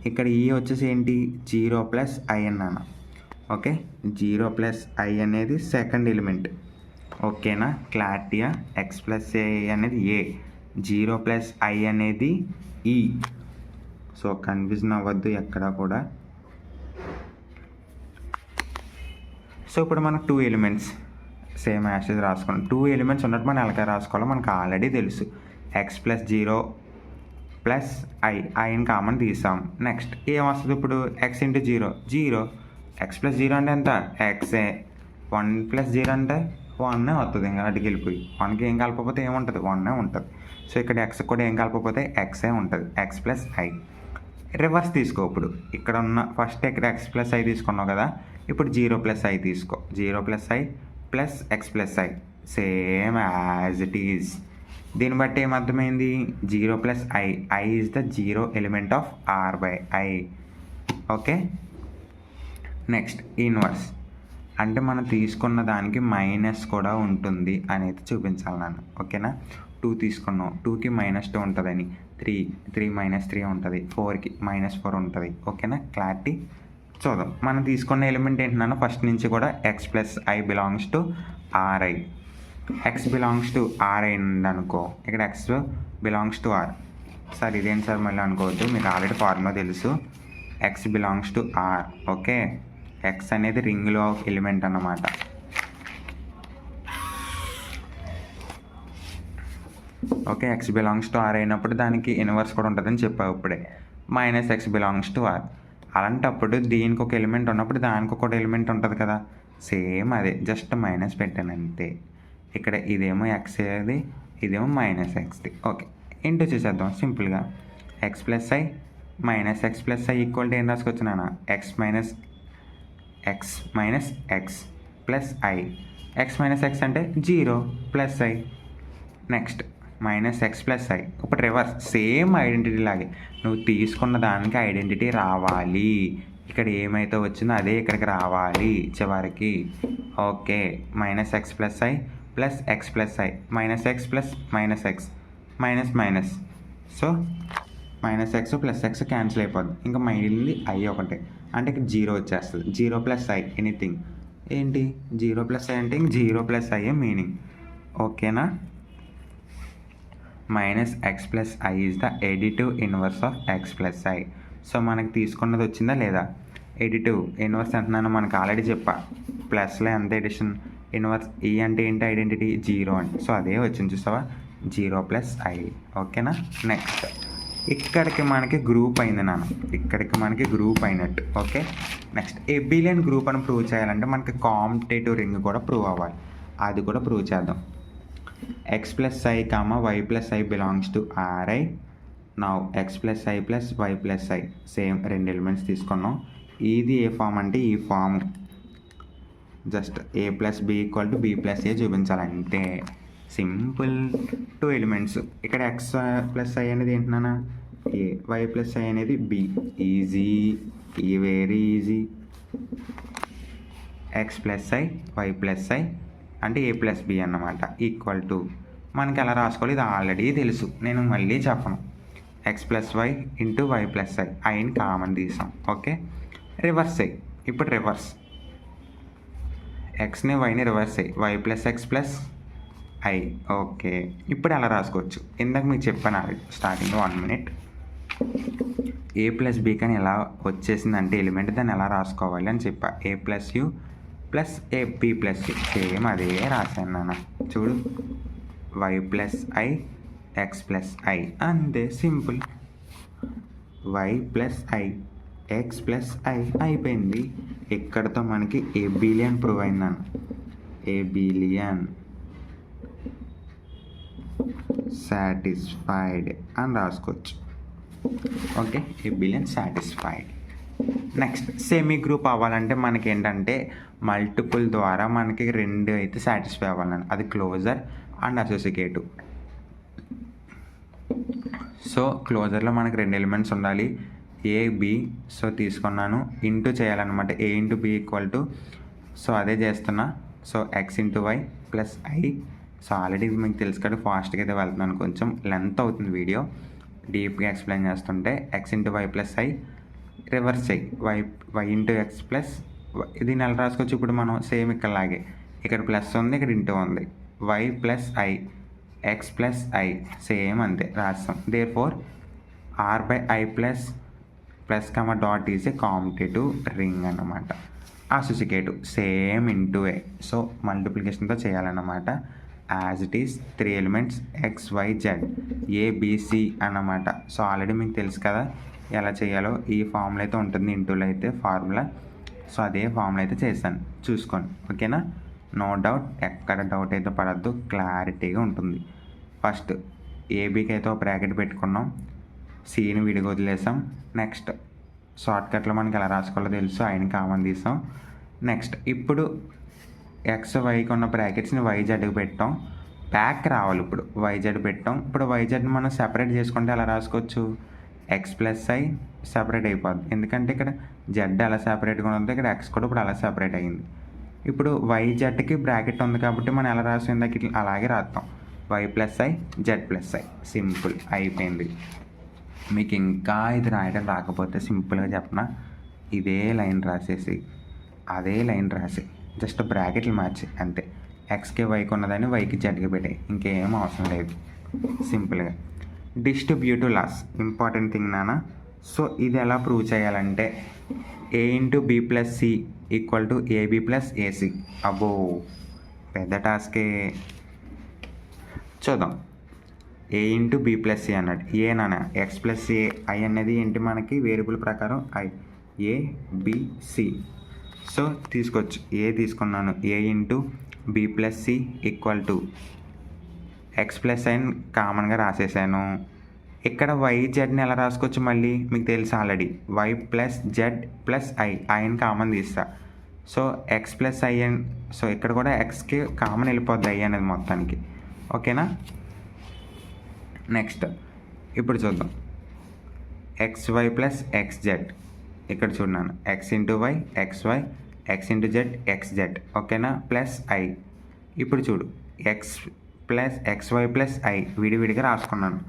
ఇక్కడ ఏ వచ్చేసి ఏంటి? 0 + i అన్నాను. ఓకే, 0 ప్లస్ ఐ అనేది సెకండ్ ఎలిమెంట్. ఓకేనా, క్లారిటీయా? ఎక్స్ ప్లస్ ఏ అనేది ఏ, 0 ప్లస్ ఐ అనేది ఈ. సో కన్ఫ్యూజన్ అవ్వద్దు ఎక్కడ కూడా. సో ఇప్పుడు మనకు 2 ఎలిమెంట్స్ సేమ్ యాషెస్ రాసుకోండి. 2 ఎలిమెంట్స్ ఉన్నట్టు మనం ఎలాగ రాసుకోవాలో మనకు ఆల్రెడీ తెలుసు. ఎక్స్ ప్లస్ 0 ప్లస్ ఐని కామన్ తీసాం. నెక్స్ట్ ఏం వస్తుంది ఇప్పుడు? ఎక్స్ ఇంటూ 0, ఎక్స్ ప్లస్ 0 అంటే ఎంత? ఎక్సే. 1 ప్లస్ 0 అంటే 1 వస్తుంది. ఇంకా అటుకి వెళ్ళిపోయి 1కి ఏం కలపకపోతే ఏముంటుంది? 1 ఉంటుంది. సో ఇక్కడ ఎక్స్ కూడా ఏం కలపకపోతే ఎక్సే ఉంటుంది. X plus I. రివర్స్ తీసుకో. ఇప్పుడు ఇక్కడ ఉన్న ఫస్ట్ ఇక్కడ ఎక్స్ ప్లస్ ఐ తీసుకున్నావు కదా, ఇప్పుడు 0 ప్లస్ ఐ తీసుకో. 0 plus I plus X plus I same as it is. దీన్ని బట్టి ఏమర్థమైంది? 0 plus I is the 0 element of R by I. Okay, next inverse అంటే మనం తీసుకున్న దానికి మైనస్ కూడా ఉంటుంది అనేది చూపించాలి నాన్న. ఓకేనా, 2 తీసుకున్నాం, 2కి -2 ఉంటుందని, 3 -3 ఉంటుంది, 4కి -4 ఉంటుంది. ఓకేనా, క్లారిటీ? చూద్దాం. మనం తీసుకున్న ఎలిమెంట్ ఏంటన్నా ఫస్ట్ నుంచి కూడా X plus I belongs to RI. X belongs to RI ఉందనుకో, ఇక్కడ X belongs to R. Sir ఇదేంటి సార్ మళ్ళీ అనుకోవద్దు, మీకు ఆల్రెడీ ఫార్ములా తెలుసు. X belongs to R. Okay, X అనేది రింగ్లో ఎలిమెంట్ అన్నమాట. Okay, X belongs to R అయినప్పుడు దానికి ఇన్వర్స్ కూడా ఉంటుందని చెప్పావు ఇప్పుడే. -x belongs to R. అలాంటప్పుడు దీనికి ఒక ఎలిమెంట్ ఉన్నప్పుడు దానికి ఒక ఎలిమెంట్ ఉంటుంది కదా, సేమ్ అదే, జస్ట్ మైనస్ పెట్టాను అంతే. ఇక్కడ ఇదేమో ఎక్స్ అది, ఇదేమో -xది. ఓకే, ఇంటూ చేసేద్దాం సింపుల్గా. X plus I -x plus I equal to ఏం రాసుకోవచ్చు నాన్న? X minus X plus I. X minus X అంటే 0 plus I. Next -x plus I. ఇప్పుడు రివర్స్ సేమ్ ఐడెంటిటీ లాగే నువ్వు తీసుకున్న దానికి ఐడెంటిటీ రావాలి. ఇక్కడ ఏమైతే వచ్చిందో అదే ఇక్కడికి రావాలి చివరికి. Okay, -x plus I plus X plus I, -x plus -x minus. So -x plus x cancel అయిపోద్ది, ఇంకా మిగిలింది ఐ ఒకటే, అంటే ఇక్కడ 0 వచ్చేస్తుంది. 0 ప్లస్ ఐ ఎనీథింగ్ ఏంటి? 0 ప్లస్ ఐ అంటే ఇంక 0 ప్లస్ ఐ మీనింగ్. ఓకేనా, -x plus I is the additive inverse of X plus I. So మనకి తీసుకున్నది వచ్చిందా లేదా? ఎడిటివ్ ఇన్వర్స్ అంటున్నాను, మనకు ఆల్రెడీ చెప్పా. ప్లస్లో ఎంత ఎడిషన్? ఇన్వర్స్. ఈ అంటే ఏంటి? ఐడెంటిటీ 0 అని. సో అదే వచ్చింది చూసావా, 0 ప్లస్ ఐ. ఓకేనా, నెక్స్ట్ ఇక్కడికి మనకి గ్రూప్ అయింది నాన్న, ఇక్కడికి మనకి గ్రూప్ అయినట్టు. ఓకే, నెక్స్ట్ ఎబిలియన్ గ్రూప్ అని ప్రూవ్ చేయాలంటే మనకి కాంపిటేటివ్ రింగ్ కూడా ప్రూవ్ అవ్వాలి. అది కూడా ప్రూవ్ చేద్దాం. X plus I comma Y plus I belongs to RI. Now X plus I plus Y plus I same 2 elements తీసుకున్నాం. ఇది ఏ ఫామ్ అంటే ఈ form, just A plus B equal to B plus A చూపించాలంటే simple. 2 elements. ఇక్కడ X plus I అనేది ఏంటన్నా? A. Y plus I అనేది B. Easy, very easy. X plus I Y plus I అంటే ఏ ప్లస్ బి అన్నమాట, equal to మనకి ఎలా రాసుకోవాలి ఇది ఆల్రెడీ తెలుసు, నేను మళ్ళీ చెప్పను. X plus Y into Y plus I, ఐని కామన్ తీసాం. ఓకే, రివర్స్ అయ్యి ఇప్పుడు రివర్స్, ఎక్స్ని వైని రివర్స్ అయ్యి Y plus X plus I. Okay, ఇప్పుడు ఎలా రాసుకోవచ్చు? ఇందాక మీకు చెప్పాను starting 1 minute. A plus B కానీ ఎలా వచ్చేసిందంటే ఎలిమెంట్ దాన్ని ఎలా రాసుకోవాలి అని చెప్పా. A plus U plus A B plus C same అదే రాశాను నాన్న. చూడు, Y plus I X plus I అంతే simple. Y plus I X plus I అయిపోయింది. ఇక్కడతో మనకి ఎబిలియన్ ప్రూవ్ అయిందన్న. ఎబిలియన్ సాటిస్ఫైడ్ అని రాసుకోవచ్చు. Okay, ఎబిలియన్ satisfied. Next semi group అవ్వాలంటే మనకి ఏంటంటే మల్టిపుల్ ద్వారా మనకి 2 అయితే సాటిస్ఫై అవ్వాలని, అది క్లోజర్ అండ్ అసోసియేటివ్. సో క్లోజర్లో మనకి 2 ఎలిమెంట్స్ ఉండాలి, ఏ బి. సో తీసుకున్నాను, ఇంటూ చేయాలన్నమాట. A into B equal to, so అదే చేస్తున్నా. So X into Y plus I. So already మీకు తెలుసు కదా, ఫాస్ట్గా అయితే వెళ్తున్నాను, కొంచెం లెంత్ అవుతుంది వీడియో డీప్గా ఎక్స్ప్లెయిన్ చేస్తుంటే. X into Y plus I reverse అయ్యి వై ఇంటూ ఎక్స్ ప్లస్ దీన్ని ఎలా రాసుకోవచ్చు ఇప్పుడు మనం సేమ్ ఇక్కడలాగే ఇక్కడ ప్లస్ ఉంది, ఇక్కడ ఇంటూ ఉంది. Y plus I X plus I same అంతే రాస్తాం. Therefore R by I plus plus comma dot is a competitive ring అన్నమాట. Associative same into A. So మల్టిప్లికేషన్తో చేయాలన్నమాట. As it is 3 elements X Y Z ABC అన్నమాట. So already మీకు తెలుసు కదా ఎలా చేయాలో. ఈ ఫార్ములా అయితే ఉంటుంది, ఇంటూలో అయితే ఫార్ములా. సో అదే ఫార్ములా అయితే చేశాను, చూసుకోండి. ఓకేనా? నో డౌట్, ఎక్కడ డౌట్ అయితే పడద్దు, క్లారిటీగా ఉంటుంది. ఫస్ట్ ఏబీకి అయితే ఒక బ్రాకెట్ పెట్టుకున్నాం, సిని విడిగా వదిలేసాం. నెక్స్ట్ షార్ట్కట్లో మనకి ఎలా రాసుకోవాలో తెలుసు, ఆయన కామన్ తీసాం. నెక్స్ట్ ఇప్పుడు ఎక్స్ వైకి ఉన్న బ్రాకెట్స్ని వైజెడ్కి పెట్టాం. బ్యాక్ రావాలి ఇప్పుడు, వైజెడ్ పెట్టాం. ఇప్పుడు వైజెడ్ని మనం సెపరేట్ చేసుకుంటే ఎలా రాసుకోవచ్చు, ఎక్స్ ప్లస్ ఐ సెపరేట్ అయిపోద్ది. ఎందుకంటే ఇక్కడ జెడ్ అలా సెపరేట్గా ఉంది, ఇక్కడ ఎక్స్ కూడా ఇప్పుడు అలా సెపరేట్ అయ్యింది. ఇప్పుడు వైజెడ్కి బ్రాకెట్ ఉంది కాబట్టి మనం ఎలా రాసింది ఇట్లా అలాగే రాస్తాం. Y plus I Z plus I simple అయిపోయింది. మీకు ఇంకా ఇది రాయడం రాకపోతే సింపుల్గా చెప్పనా, ఇదే లైన్ రాసేసి అదే లైన్ రాసి జస్ట్ బ్రాకెట్లు మార్చి అంతే. ఎక్స్కి వైకి ఉన్నదాన్ని వైకి జెడ్కి పెట్టాయి, ఇంకేం అవసరం లేదు. సింపుల్గా డిస్ట్రిబ్యూటివ్ లాస్ ఇంపార్టెంట్ థింగ్ నాన్న. సో ఇది ఎలా ప్రూవ్ చేయాలంటే A into B plus C equal to AB plus AC. అబ్బో పెద్ద టాస్కే. చూద్దాం. A into B plus C అన్నాడు. ఏ నాన్న ఎక్స్ ప్లస్ ఏ ఐ అనేది ఏంటి మనకి వేరియబుల్ ప్రకారం I A B C. So తీసుకోవచ్చు, ఏ తీసుకున్నాను. A into B plus C equal to X plus ఐని కామన్గా రాసేసాను. ఇక్కడ వై జెడ్ని ఎలా రాసుకోవచ్చు మళ్ళీ మీకు తెలుసు already, Y plus Z plus ఐని కామన్ తీస్తా. సో ఎక్స్ ప్లస్ ఐ అని, సో ఇక్కడ కూడా ఎక్స్కి కామన్ వెళ్ళిపోద్ది ఐ అనేది మొత్తానికి. ఓకేనా? నెక్స్ట్ ఇప్పుడు చూద్దాం. X Y plus X Z, ఇక్కడ చూడన్నాను X into Y X Y X into Z X Z. ఓకేనా? Plus I. ఇప్పుడు చూడు X plus X Y plus I విడివిడిగా రాసుకున్నాను.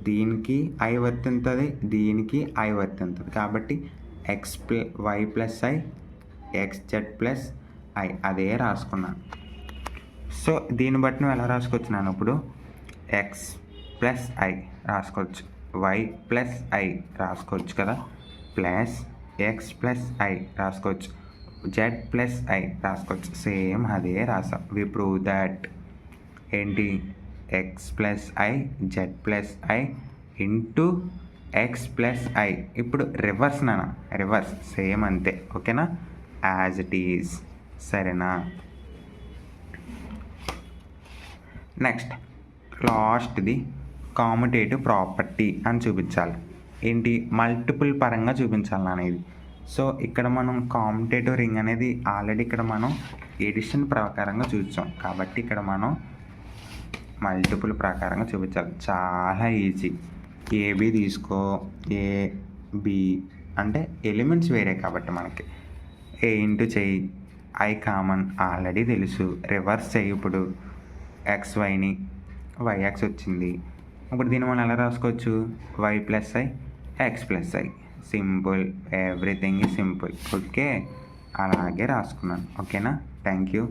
దీనికి ఐ వర్తింతుంది, దీనికి ఐ వర్తింతుంది. కాబట్టి X Y plus I X Z plus I అదే రాసుకున్నాను. సో దీన్ని బట్టి నువ్వు ఎలా రాసుకోవచ్చు నాన్న, ఇప్పుడు ఎక్స్ ప్లస్ ఐ రాసుకోవచ్చు, వై ప్లస్ ఐ రాసుకోవచ్చు కదా, ప్లస్ ఎక్స్ ప్లస్ ఐ రాసుకోవచ్చు, జెడ్ ప్లస్ ఐ రాసుకోవచ్చు. సేమ్ అదే రాసాం. వి ప్రూవ్ దట్ ఏంటి, X plus I Z plus I into X plus I. ఇప్పుడు రివర్స్ నాన్న, రివర్స్ సేమ్ అంతే. ఓకేనా? As it is. సరేనా? నెక్స్ట్ లాస్ట్ది కామ్యుటేటివ్ ప్రాపర్టీ అని చూపించాలి. ఏంటి, మల్టిపుల్ పరంగా చూపించాలి నాన్న ఇది. సో ఇక్కడ మనం కామ్యుటేటివ్ రింగ్ అనేది ఆల్రెడీ ఇక్కడ మనం ఎడిషన్ ప్రకారంగా చూసాం కాబట్టి ఇక్కడ మనం మల్టిపుల్ ప్రకారంగా చూపించాలి. చాలా ఈజీ. ఏబి తీసుకో, ఏబి అంటే ఎలిమెంట్స్ వేరే కాబట్టి మనకి ఏ ఇంటూ చెయ్యి, ఐ కామన్ ఆల్రెడీ తెలుసు. రివర్స్ చెయ్యి, ఇప్పుడు ఎక్స్ వైని వైఎక్స్ వచ్చింది. ఇప్పుడు దీన్ని మనం ఎలా రాసుకోవచ్చు, Y plus I X plus I. Simple, everything is simple. Okay, అలాగే రాసుకున్నాను. ఓకేనా? Thank you.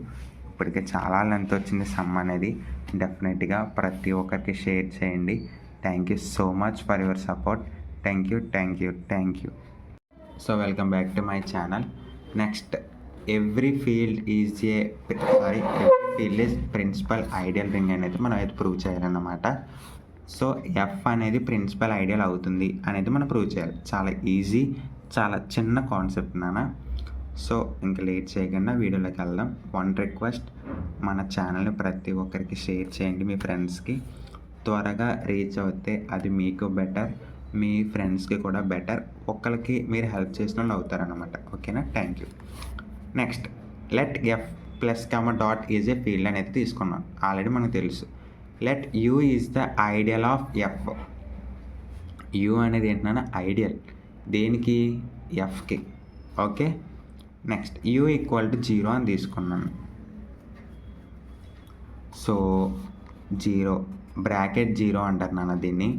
ఇప్పటికే చాలా లెంత్ వచ్చింది సమ్ అనేది. డెఫినెట్గా ప్రతి ఒక్కరికి షేర్ చేయండి. Thank you so much for your support. Thank you, thank you, thank you. So welcome back to my channel. Next every field is every field is principal ideal ring అనేది మనం అయితే prove చేయాలన్నమాట. So F అనేది principal ideal అవుతుంది అనేది మనం prove చేయాలి. చాలా ఈజీ, చాలా చిన్న కాన్సెప్ట్ నాన్న. సో ఇంకా లేట్ చేయకుండా వీడియోలోకి వెళ్దాం. వన్ రిక్వెస్ట్, మన ఛానల్ని ప్రతి ఒక్కరికి షేర్ చేయండి, మీ ఫ్రెండ్స్కి. త్వరగా రీచ్ అవుతే అది మీకు బెటర్, మీ ఫ్రెండ్స్కి కూడా బెటర్. ఒక్కరికి మీరు హెల్ప్ చేసిన వాళ్ళు అవుతారనమాట. ఓకేనా? Thank you. Next let F plus comma dot is a field అనేది తీసుకున్నాం. ఆల్రెడీ మనకు తెలుసు. Let U is the ideal of F. U అనేది ఏంటన్నా ఐడియల్, దేనికి, ఎఫ్కి. Okay. Next U equal to 0 అని తీసుకున్నాను. సో 0 బ్రాకెట్ 0 అంటారు నాన్న దీన్ని.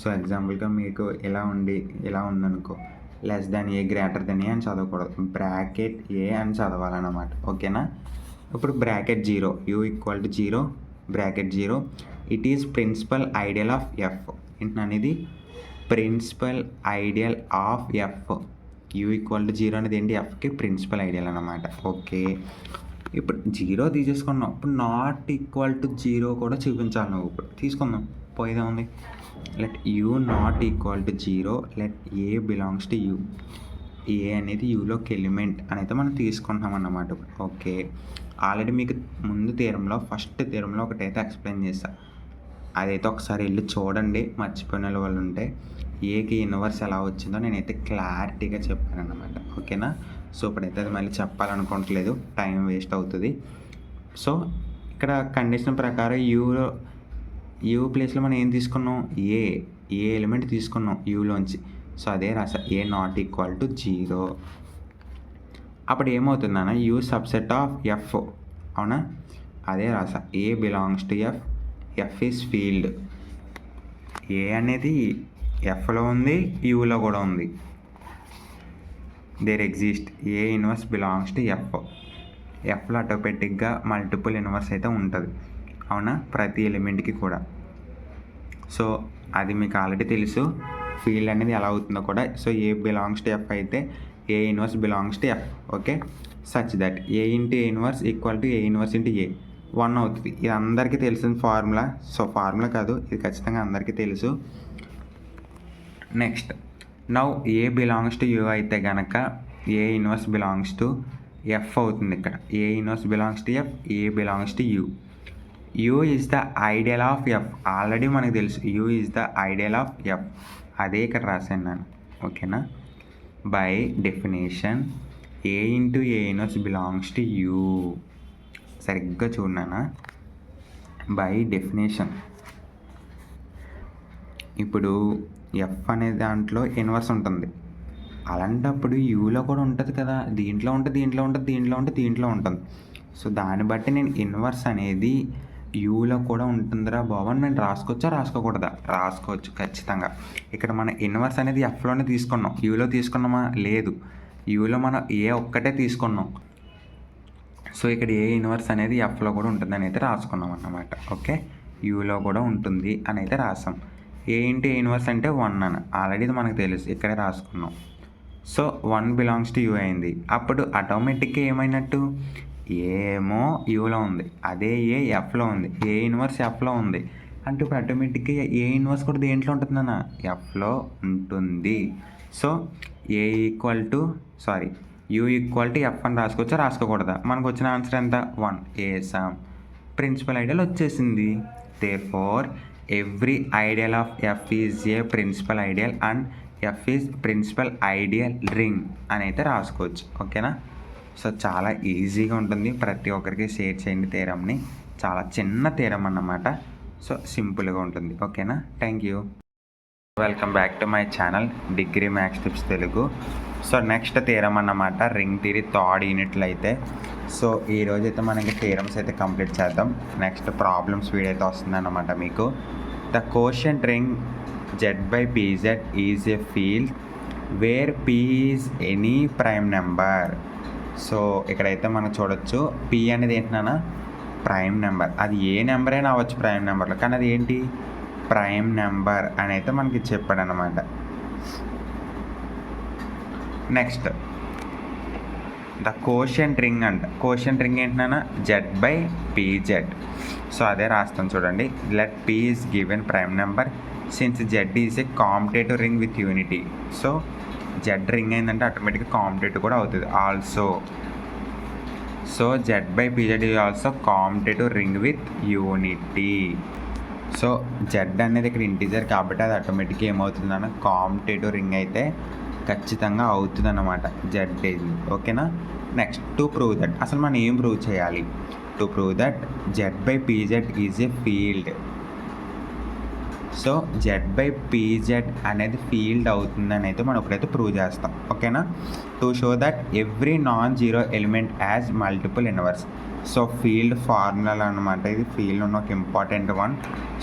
సో ఎగ్జాంపుల్గా మీకు ఇలా ఉందనుకో, less than A greater than A అని చదవకూడదు, బ్రాకెట్ ఏ అని చదవాలన్నమాట. ఓకేనా. ఇప్పుడు bracket 0, U equal to 0, bracket 0, it is principal ideal of F. ఏంటనేది principal ideal of F. U equal to 0 అనేది ఏంటి, ఎఫ్కి ప్రిన్సిపల్ ఐడియల్ అన్నమాట. ఓకే, ఇప్పుడు 0 తీసేసుకున్నాం. ఇప్పుడు నాట్ ఈక్వల్ టు 0 కూడా చూపించాలి నువ్వు. ఇప్పుడు తీసుకుందాం, పోయేదే ఉంది. Let U not equal to 0, let A belongs to U. A అనేది యూలోకి ఎలిమెంట్ అని అయితే మనం తీసుకుంటున్నాం అన్నమాట. ఓకే, ఆల్రెడీ మీకు ముందు థీరంలో ఫస్ట్ థీరంలో ఒకటైతే ఎక్స్ప్లెయిన్ చేస్తా, అదైతే ఒకసారి వెళ్ళి చూడండి మర్చిపోయిన వాళ్ళు ఉంటే. ఏకి ఇన్వర్స్ ఎలా వచ్చిందో నేనైతే క్లారిటీగా చెప్పాను అన్నమాట. ఓకేనా. సో ఇప్పుడైతే అది మళ్ళీ చెప్పాలనుకోవట్లేదు, టైం వేస్ట్ అవుతుంది. సో ఇక్కడ కండిషన్ ప్రకారం యూ ప్లేస్లో మనం ఏం తీసుకున్నాం, ఏ ఎలిమెంట్ తీసుకున్నాం యూలోంచి. సో అదే రాసా, ఏ నాట్ ఈక్వల్ టు 0. అప్పుడు ఏమవుతుందన్న, యూ సబ్సెట్ ఆఫ్ ఎఫ్. అవునా, అదే రాసా, A belongs to F, F is field. A అనేది ఎఫ్లో ఉంది, యూలో కూడా ఉంది. There exist A inverse belongs to F. ఎఫ్లో ఆటోమేటిక్గా మల్టిపుల్ ఇన్వర్స్ అయితే ఉంటుంది. అవునా, ప్రతి ఎలిమెంట్కి కూడా. సో అది మీకు ఆల్రెడీ తెలుసు, ఫీల్డ్ అనేది ఎలా అవుతుందో కూడా. So A belongs to F అయితే A inverse belongs to F. Okay, such that A into A inverse equal to A inverse into A 1 అవుతుంది. ఇది అందరికీ తెలిసిన ఫార్ములా. సో ఫార్ములా కాదు, ఇది ఖచ్చితంగా అందరికీ తెలుసు. Next, now A belongs to you అయితే కనుక ఏ ఇన్వర్స్ బిలాంగ్స్ టు ఎఫ్ అవుతుంది. ఇక్కడ ఏ inverse belongs to F, A belongs to you. You is the ideal of F. Already మనకు తెలుసు you is the ideal of F, అదే ఇక్కడ రాశాను నేను. ఓకేనా. By definition A into A inverse belongs to you. సరిగ్గా చూడనా, బై డెఫినేషన్. ఇప్పుడు ఎఫ్ అనే దాంట్లో ఇన్వర్స్ ఉంటుంది, అలాంటప్పుడు యూలో కూడా ఉంటుంది కదా. దీంట్లో ఉంటుంది, దీంట్లో ఉంటుంది, దీంట్లో ఉంటుంది, దీంట్లో ఉంటుంది. సో దాన్ని బట్టి నేను ఇన్వర్స్ అనేది యూలో కూడా ఉంటుందిరా బాబు అని నేను రాసుకోవచ్చా రాసుకోకూడదా, రాసుకోవచ్చు ఖచ్చితంగా. ఇక్కడ మన ఇన్వర్స్ అనేది ఎఫ్లోనే తీసుకున్నాం, యూలో తీసుకున్నామా లేదు, యూలో మనం ఏ ఒక్కటే తీసుకున్నాం. సో ఇక్కడ ఏ ఇన్వర్స్ అనేది ఎఫ్లో కూడా ఉంటుందని అయితే రాసుకున్నాం అన్నమాట. ఓకే, యూలో కూడా ఉంటుంది అని అయితే రాసాం. ఏ ఇంటూ ఏ ఇన్వర్స్ అంటే 1 అని ఆల్రెడీ ఇది మనకు తెలుసు, ఇక్కడే రాసుకున్నాం. సో 1 బిలాంగ్స్ టు యూ అయింది. అప్పుడు ఆటోమేటిక్గా ఏమైనట్టు, ఏమో యూలో ఉంది, అదే ఏ ఎఫ్లో ఉంది, ఏ ఇన్వర్స్ ఎఫ్లో ఉంది అంటే ఇప్పుడు ఆటోమేటిక్గా ఏ ఇన్వర్స్ కూడా దేంట్లో ఉంటుందన్న, ఎఫ్లో ఉంటుంది. So A equal to U equal to F అని రాసుకోవచ్చా రాసుకోకూడదా, మనకు వచ్చిన ఆన్సర్ ఎంత 1. ఏసాం, ప్రిన్సిపల్ ఐడియల్ వచ్చేసింది. Therefore every ideal of F is a principal ideal and F is principal ideal ring అని అయితే రాసుకోవచ్చు. ఓకేనా. సో చాలా ఈజీగా ఉంటుంది, ప్రతి ఒక్కరికి షేర్ చేయండి థీరంని. చాలా చిన్న థీరం అన్నమాట. సో సింపుల్గా ఉంటుంది. ఓకేనా, thank you. Welcome back to my channel degree maths tips Telugu. So next theorem అన్నమాట, రింగ్ థియరీ థర్డ్ యూనిట్లో అయితే. సో ఈరోజు అయితే మనకి థీరమ్స్ అయితే కంప్లీట్ చేద్దాం. నెక్స్ట్ ప్రాబ్లమ్స్ వీడియో అయితే వస్తుందన్నమాట మీకు. The quotient ring Z/PZ is a field wear P is any prime number. So ఇక్కడైతే మనం చూడొచ్చు, P అనేది ఏంటన్నా ప్రైమ్ నెంబర్. అది ఏ నెంబర్ అయినా అవ్వచ్చు ప్రైమ్ నెంబర్లో, కానీ అది ఏంటి ప్రైమ్ నెంబర్ అని అయితే మనకి చెప్పాడు అనమాట. నెక్స్ట్ ద కోషంట్ రింగ్ అంట. కోషంట్ రింగ్ ఏంటన్నా Z/PZ. సో అదే రాస్తాం చూడండి. Let P is given prime number since Z is a competitive ring with unity. So Z ring అయిందంటే ఆటోమేటిక్గా కాంపిటేటివ్ కూడా అవుతుంది also. So Z/PZ is also competitive ring with unity. So Z అనేది ఇక్కడ integer కాబట్టి అది ఆటోమేటిక్గా ఏమవుతుందన్న కాంపిటేటివ్ రింగ్ అయితే ఖచ్చితంగా అవుతుంది అన్నమాట Z ఇది. ఓకేనా. నెక్స్ట్ టు ప్రూవ్ దట్, అసలు మనం ఏం ప్రూవ్ చేయాలి, to prove that Z/PZ is a field. So Z/PZ అనేది ఫీల్డ్ అవుతుందని అయితే మనం ఇప్పుడైతే ప్రూవ్ చేస్తాం. ఓకేనా. To show that every non zero element as multiple inverse. So field formula అనమాట, ఇది ఫీల్డ్ ఉన్న ఒక important one.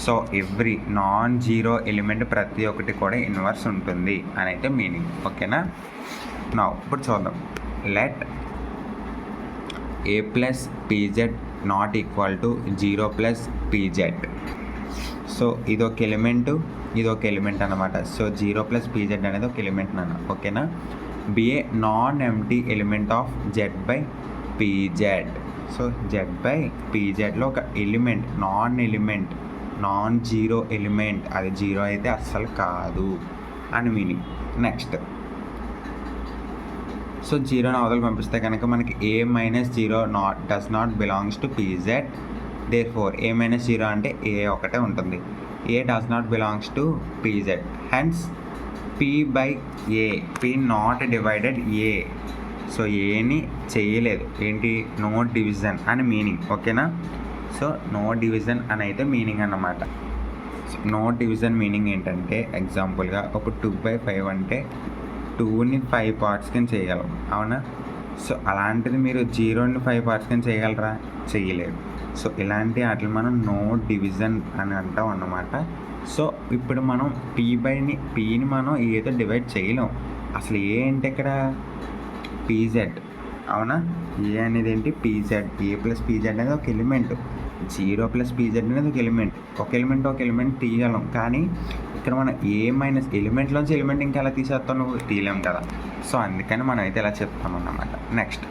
So every non zero element ప్రతి ఒక్కటి కూడా ఇన్వర్స్ ఉంటుంది అని అయితే మీనింగ్. ఓకేనా. నా ఇప్పుడు చూద్దాం. Let A plus PZ not equal to 0 plus PZ. So ఇదొక ఎలిమెంట్, ఇదొక ఎలిమెంట్ అనమాట. సో 0 ప్లస్ పీజెడ్ అనేది ఒక ఎలిమెంట్ నాన్న. ఓకేనా. Be a non empty element of Z by PZ. So Z by పీజెడ్లో ఒక ఎలిమెంట్, నాన్ జీరో ఎలిమెంట్, అది జీరో అయితే అస్సలు కాదు అని మీనింగ్. నెక్స్ట్ సో జీరోని అవతల పంపిస్తే కనుక మనకి A minus zero does not belongs to PZ. Therefore A minus zero అంటే ఏ ఒకటే ఉంటుంది. A does not belongs to PZ, hence P by A, P not divided A. So ఏని చేయలేదు, ఏంటి, నో డివిజన్ అని meaning. ఓకేనా. So no division అని అయితే మీనింగ్ అన్నమాట. నో డివిజన్ మీనింగ్ ఏంటంటే ఎగ్జాంపుల్గా ఒక 2/5 అంటే 2ని 5 పార్ట్స్ కింద చేయగలం, అవునా. సో అలాంటిది మీరు 0ని 5 పార్ట్స్ కింద చేయగలరా, చేయలేరు. సో ఇలాంటి వాటిని మనం నో డివిజన్ అని అంటాం అన్నమాట. సో ఇప్పుడు మనం పీని మనం ఏదో డివైడ్ చేయలేం. అసలు ఏ అంటే ఇక్కడ పీజెడ్, అవునా. ఏ అనేది ఏంటి, పీజెడ్. ఏ ప్లస్ పీజెడ్ అనేది ఒక ఎలిమెంట్, 0 ప్లస్ పీజెడ్ అనేది ఒక ఎలిమెంట్ తీయగలం. కానీ ఇక్కడ మనం ఏ మైనస్ ఎలిమెంట్లోంచి ఎలిమెంట్ ఇంకా ఎలా తీసేస్తాం, నువ్వు తీయలేం కదా. సో అందుకని మనం అయితే ఇలా చెప్తామన్నమాట. Next,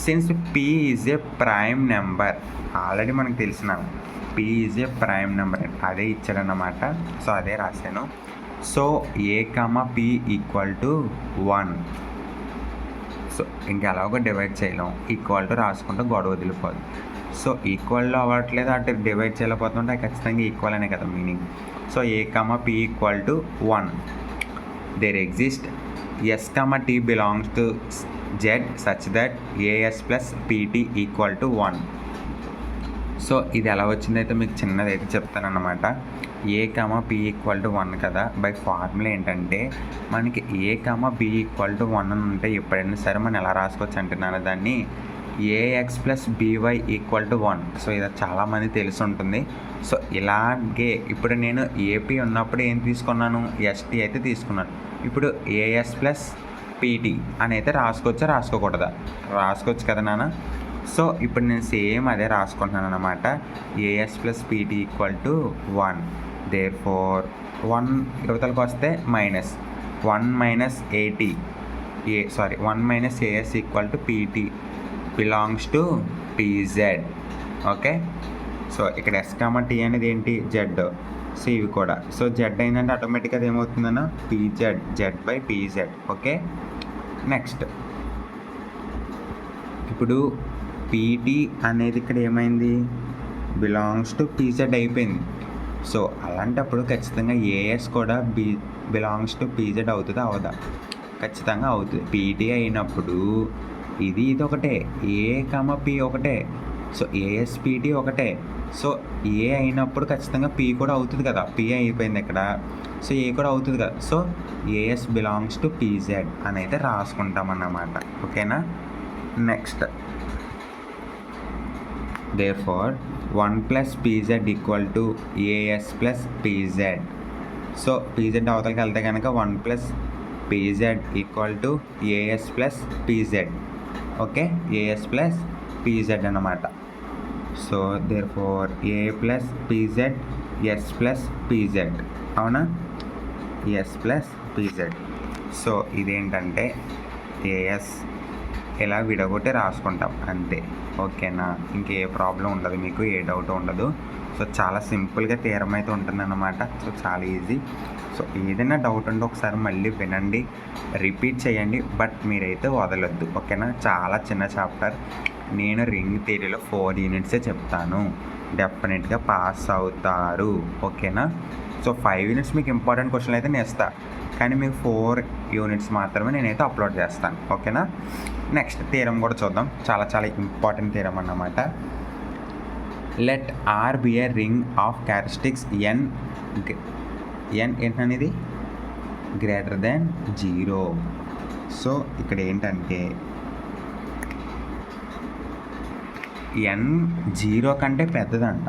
since P is a prime number, already మనకు తెలిసిన P is a prime number అదే ఇచ్చాడన్నమాట. సో అదే రాశాను. So A comma P equal to 1. So ఇంకా ఎలాగో డివైడ్ చేయలేం, ఈక్వల్ టు రాసుకుంటే గొడవ వదిలిపోదు. సో ఈక్వల్లో అవ్వట్లేదు, అటు డివైడ్ చేయలేకపోతుంటే ఖచ్చితంగా ఈక్వల్ అనే కదా meaning. So A comma P equal to 1. There exist S comma T belongs to Z such that A S plus P T equal to 1. So ఇది ఎలా వచ్చిందైతే మీకు చిన్నదైతే చెప్తానన్నమాట. A comma P equal to 1 కదా, బై ఫార్ములా ఏంటంటే మనకి A comma B equal to 1 అని ఉంటే ఎప్పుడైనా సరే మనం ఎలా రాసుకోవచ్చు అంటున్నాను దాన్ని, A X plus B Y equal to 1. So ఇది చాలామంది తెలిసి ఉంటుంది. సో ఇలాగే ఇప్పుడు నేను ఏపీ ఉన్నప్పుడు ఏం తీసుకున్నాను, ఎస్టీ అయితే తీసుకున్నాను. ఇప్పుడు ఏఎస్ ప్లస్ పీటీ అని అయితే రాసుకోవచ్చా రాసుకోకూడదా, రాసుకోవచ్చు కదా నాన్న. సో ఇప్పుడు నేను సేమ్ అదే రాసుకుంటున్నాను అనమాట. A S plus P T equal to 1. Therefore 1 యువతలకు వస్తే minus 1 minus A T 1 minus A S equal to P T belongs to P Z. Okay. So ఇక్కడ ఎస్ కామా టీ అనేది ఏంటి, జెడ్. సో ఇవి కూడా సో జెడ్ అయిందంటే ఆటోమేటిక్గా అది ఏమవుతుందన్న PZ, Z by PZ. Okay. Next ఇప్పుడు పీటీ అనేది ఇక్కడ ఏమైంది, బిలాంగ్స్ టు పీజెడ్ అయిపోయింది. సో అలాంటప్పుడు ఖచ్చితంగా ఏఎస్ కూడా బిలాంగ్స్ టు పీజెడ్ అవుతుందా అవదా, ఖచ్చితంగా అవుతుంది. పీటీ అయినప్పుడు ఇది ఒకటే, ఏ కామ పీ ఒకటే. సో ఏఎస్పీటీ ఒకటే. సో ఏ అయినప్పుడు ఖచ్చితంగా పీ కూడా అవుతుంది కదా, పీ అయిపోయింది ఇక్కడ. సో ఏ కూడా అవుతుంది కదా. So A S belongs to P Z అని అయితే రాసుకుంటాం అన్నమాట. ఓకేనా. Next, therefore 1 plus pz equal to as plus pz. So pz అవతలకి వెళ్తే కనుక 1 plus pz equal to as plus pz. Okay, as plus pz అన్నమాట. So therefore a plus pz s plus pz, అవునా, s plus pz. సో ఇదేంటంటే as ఇలా విడగొట్టి రాసుకుంటాం అంతే. ఓకేనా, ఇంకే ప్రాబ్లం ఉండదు, మీకు ఏ డౌట్ ఉండదు. సో చాలా సింపుల్గా థియరం అయితే ఉంటుందన్నమాట. సో చాలా ఈజీ. సో ఏదైనా డౌట్ ఉంటే ఒకసారి మళ్ళీ వినండి, రిపీట్ చేయండి, బట్ మీరైతే వదలొద్దు. ఓకేనా, చాలా చిన్న చాప్టర్. నేను రింగ్ థియరీలో 4 యూనిట్సే చెప్తాను, డెఫినెట్గా పాస్ అవుతారు. ఓకేనా. సో 5 యూనిట్స్ మీకు ఇంపార్టెంట్ క్వశ్చన్లు అయితే నేను ఇస్తాను, కానీ మీకు 4 యూనిట్స్ మాత్రమే నేనైతే అప్లోడ్ చేస్తాను. ఓకేనా. నెక్స్ట్ థియరం కూడా చూద్దాం, చాలా చాలా ఇంపార్టెంట్ థియరం అన్నమాట. Let R be a ring of characteristics n ఏంటనేది గ్రేటర్ దెన్ 0. సో ఇక్కడ ఏంటంటే ఎన్ 0 కంటే పెద్దదంట.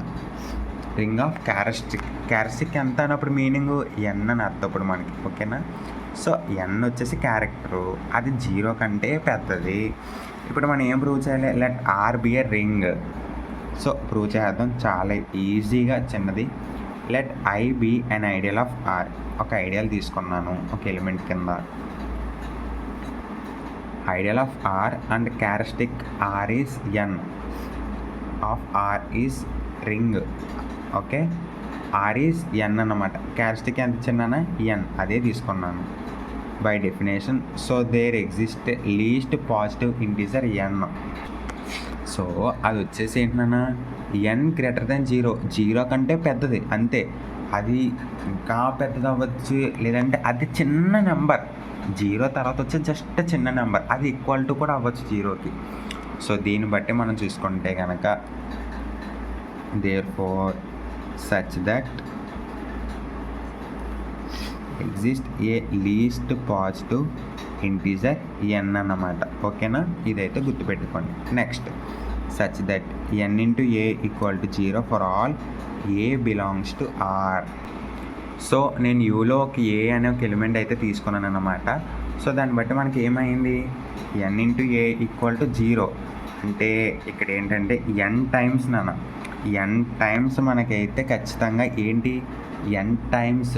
రింగ్ ఆఫ్ క్యారెక్టరిస్టిక్ ఎంత అన్నప్పుడు మీనింగు ఎన్ అని అర్థం ఇప్పుడు మనకి. ఓకేనా? సో ఎన్ వచ్చేసి క్యారెక్టరు, అది 0 కంటే పెద్దది. ఇప్పుడు మనం ఏం ప్రూవ్ చేయాలి? Let R be a ring. So prove చేద్దాం, చాలా ఈజీగా చిన్నది. Let I be an ideal of R. ఒక ఐడియల్ తీసుకున్నాను ఒక ఎలిమెంట్ కింద. Ideal of R and characteristic R is n of R is ring. Okay, R is n అన్నమాట. Characteristic ఎంత చిన్న ఎన్, అదే తీసుకున్నాను by definition. So there exist least positive integer n. So అది వచ్చేసి ఏంటన్నా ఎన్ గ్రేటర్ దెన్ 0 కంటే పెద్దది అంతే. అది ఇంకా పెద్దది అవ్వచ్చు, లేదంటే అది చిన్న నెంబర్. 0 తర్వాత వచ్చే జస్ట్ చిన్న నెంబర్, అది ఈక్వల్ టు కూడా అవ్వచ్చు 0కి. సో దీన్ని బట్టి మనం చూసుకుంటే కనుక therefore such that exist a least positive integer n అన్నమాట. ఓకేనా? ఇదైతే గుర్తుపెట్టుకోండి. Next such that n into a equal to 0 for all a belongs to R. So నేను యూలో ఒక ఏ అనే ఒక ఎలిమెంట్ అయితే తీసుకున్నాను అన్నమాట. సో దాన్ని బట్టి మనకి ఏమైంది? ఎన్ ఇంటూ ఏ ఈక్వల్ టు 0 అంటే ఇక్కడ ఏంటంటే ఎన్ టైమ్స్ నాన్న. ఎన్ టైమ్స్ మనకైతే ఖచ్చితంగా ఏంటి? N times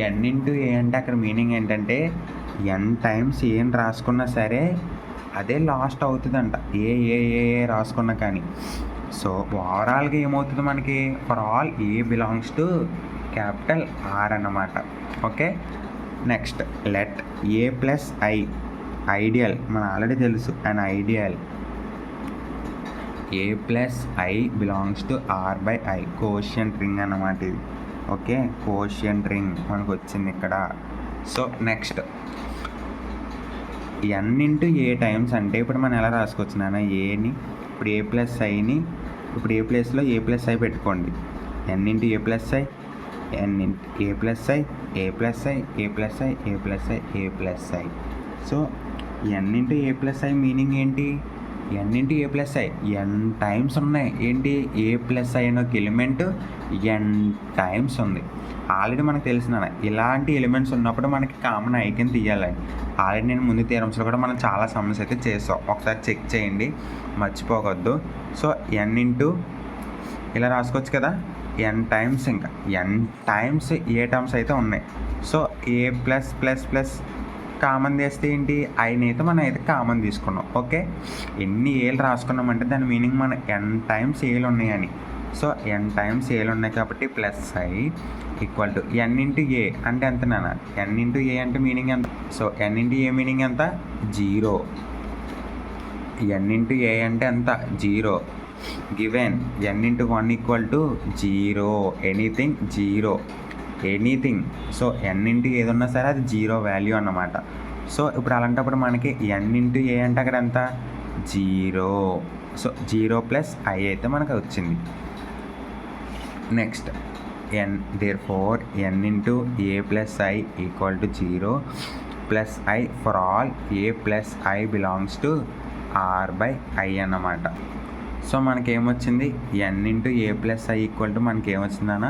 N into a అంటే అక్కడ మీనింగ్ ఏంటంటే ఎన్ టైమ్స్ ఏం రాసుకున్నా సరే అదే లాస్ట్ అవుతుందంట, ఏ ఏ ఏ ఏ రాసుకున్నా కానీ. సో ఓవరాల్గా ఏమవుతుంది మనకి? For all a belongs to capital R అన్నమాట. Okay, next let A plus I ideal. మన ఆల్రెడీ తెలుసు and ideal a plus I belongs to R by I. Quotient ring అన్నమాట ఇది. ఓకే, కోషియంట్ రింగ్ మనకు వచ్చింది ఇక్కడ. So next n into a times అంటే ఇప్పుడు మనం ఎలా రాసుకోవచ్చు నాన్న? ఏని ఇప్పుడు ఏ ప్లస్ ఐని ఇప్పుడు ఏ ప్లేస్లో ఏ ప్లస్ ఐ పెట్టుకోండి. N into a plus I, n into a plus I, a plus I, a plus I, a plus I, a plus I. So n into a plus I meaning ఏంటి? N into a plus I n times ఉన్నాయి. ఏంటి? A plus I అనే ఒక element n times ఉంది. Already మనకు తెలిసిన ఇలాంటి elements ఉన్నప్పుడు మనకి కామన్ ఐకిని తీయాలని ఆల్రెడీ నేను ముందు థియరమ్స్లో కూడా మనం చాలా సమ్స్ అయితే చేసాం. ఒకసారి చెక్ చేయండి, మర్చిపోవద్దు. సో ఎన్ ఇంటూ ఇలా రాసుకోవచ్చు కదా, ఎన్ టైమ్స్, ఇంకా ఎన్ టైమ్స్ ఏ టర్మ్స్ అయితే ఉన్నాయి. సో ఏ ప్లస్ ప్లస్ ప్లస్ కామన్ చేస్తే ఏంటి? ఐని అయితే మనం అయితే కామన్ తీసుకున్నాం. ఓకే, ఎన్ని ఏలు రాసుకున్నామంటే దాని మీనింగ్ మన ఎన్ టైమ్స్ ఏలు ఉన్నాయని. సో ఎన్ టైమ్స్ ఏలు ఉన్నాయి కాబట్టి plus I equal to n into a అంటే ఎంత నాన్న? ఎన్ ఇంటూ ఏ అంటే మీనింగ్ ఎంత? So n into a meaning ఎంత? 0. ఎన్ ఇంటూ ఏ అంటే ఎంత? 0. Given n into 1 equal to 0. Anything 0, anything. So n into ఏది ఉన్నా సరే అది 0 వాల్యూ అన్నమాట. సో ఇప్పుడు అలాంటప్పుడు మనకి ఎన్ ఇంటూ ఏ అంటే అక్కడ ఎంత? 0. సో 0 ప్లస్ ఐ అయితే మనకు వచ్చింది. Next n therefore n into a plus I equal to 0 plus I for all a plus I belongs to R by I అన్నమాట. సో మనకేమొచ్చింది? N into a plus I equal to మనకి ఏమొచ్చిందన్న?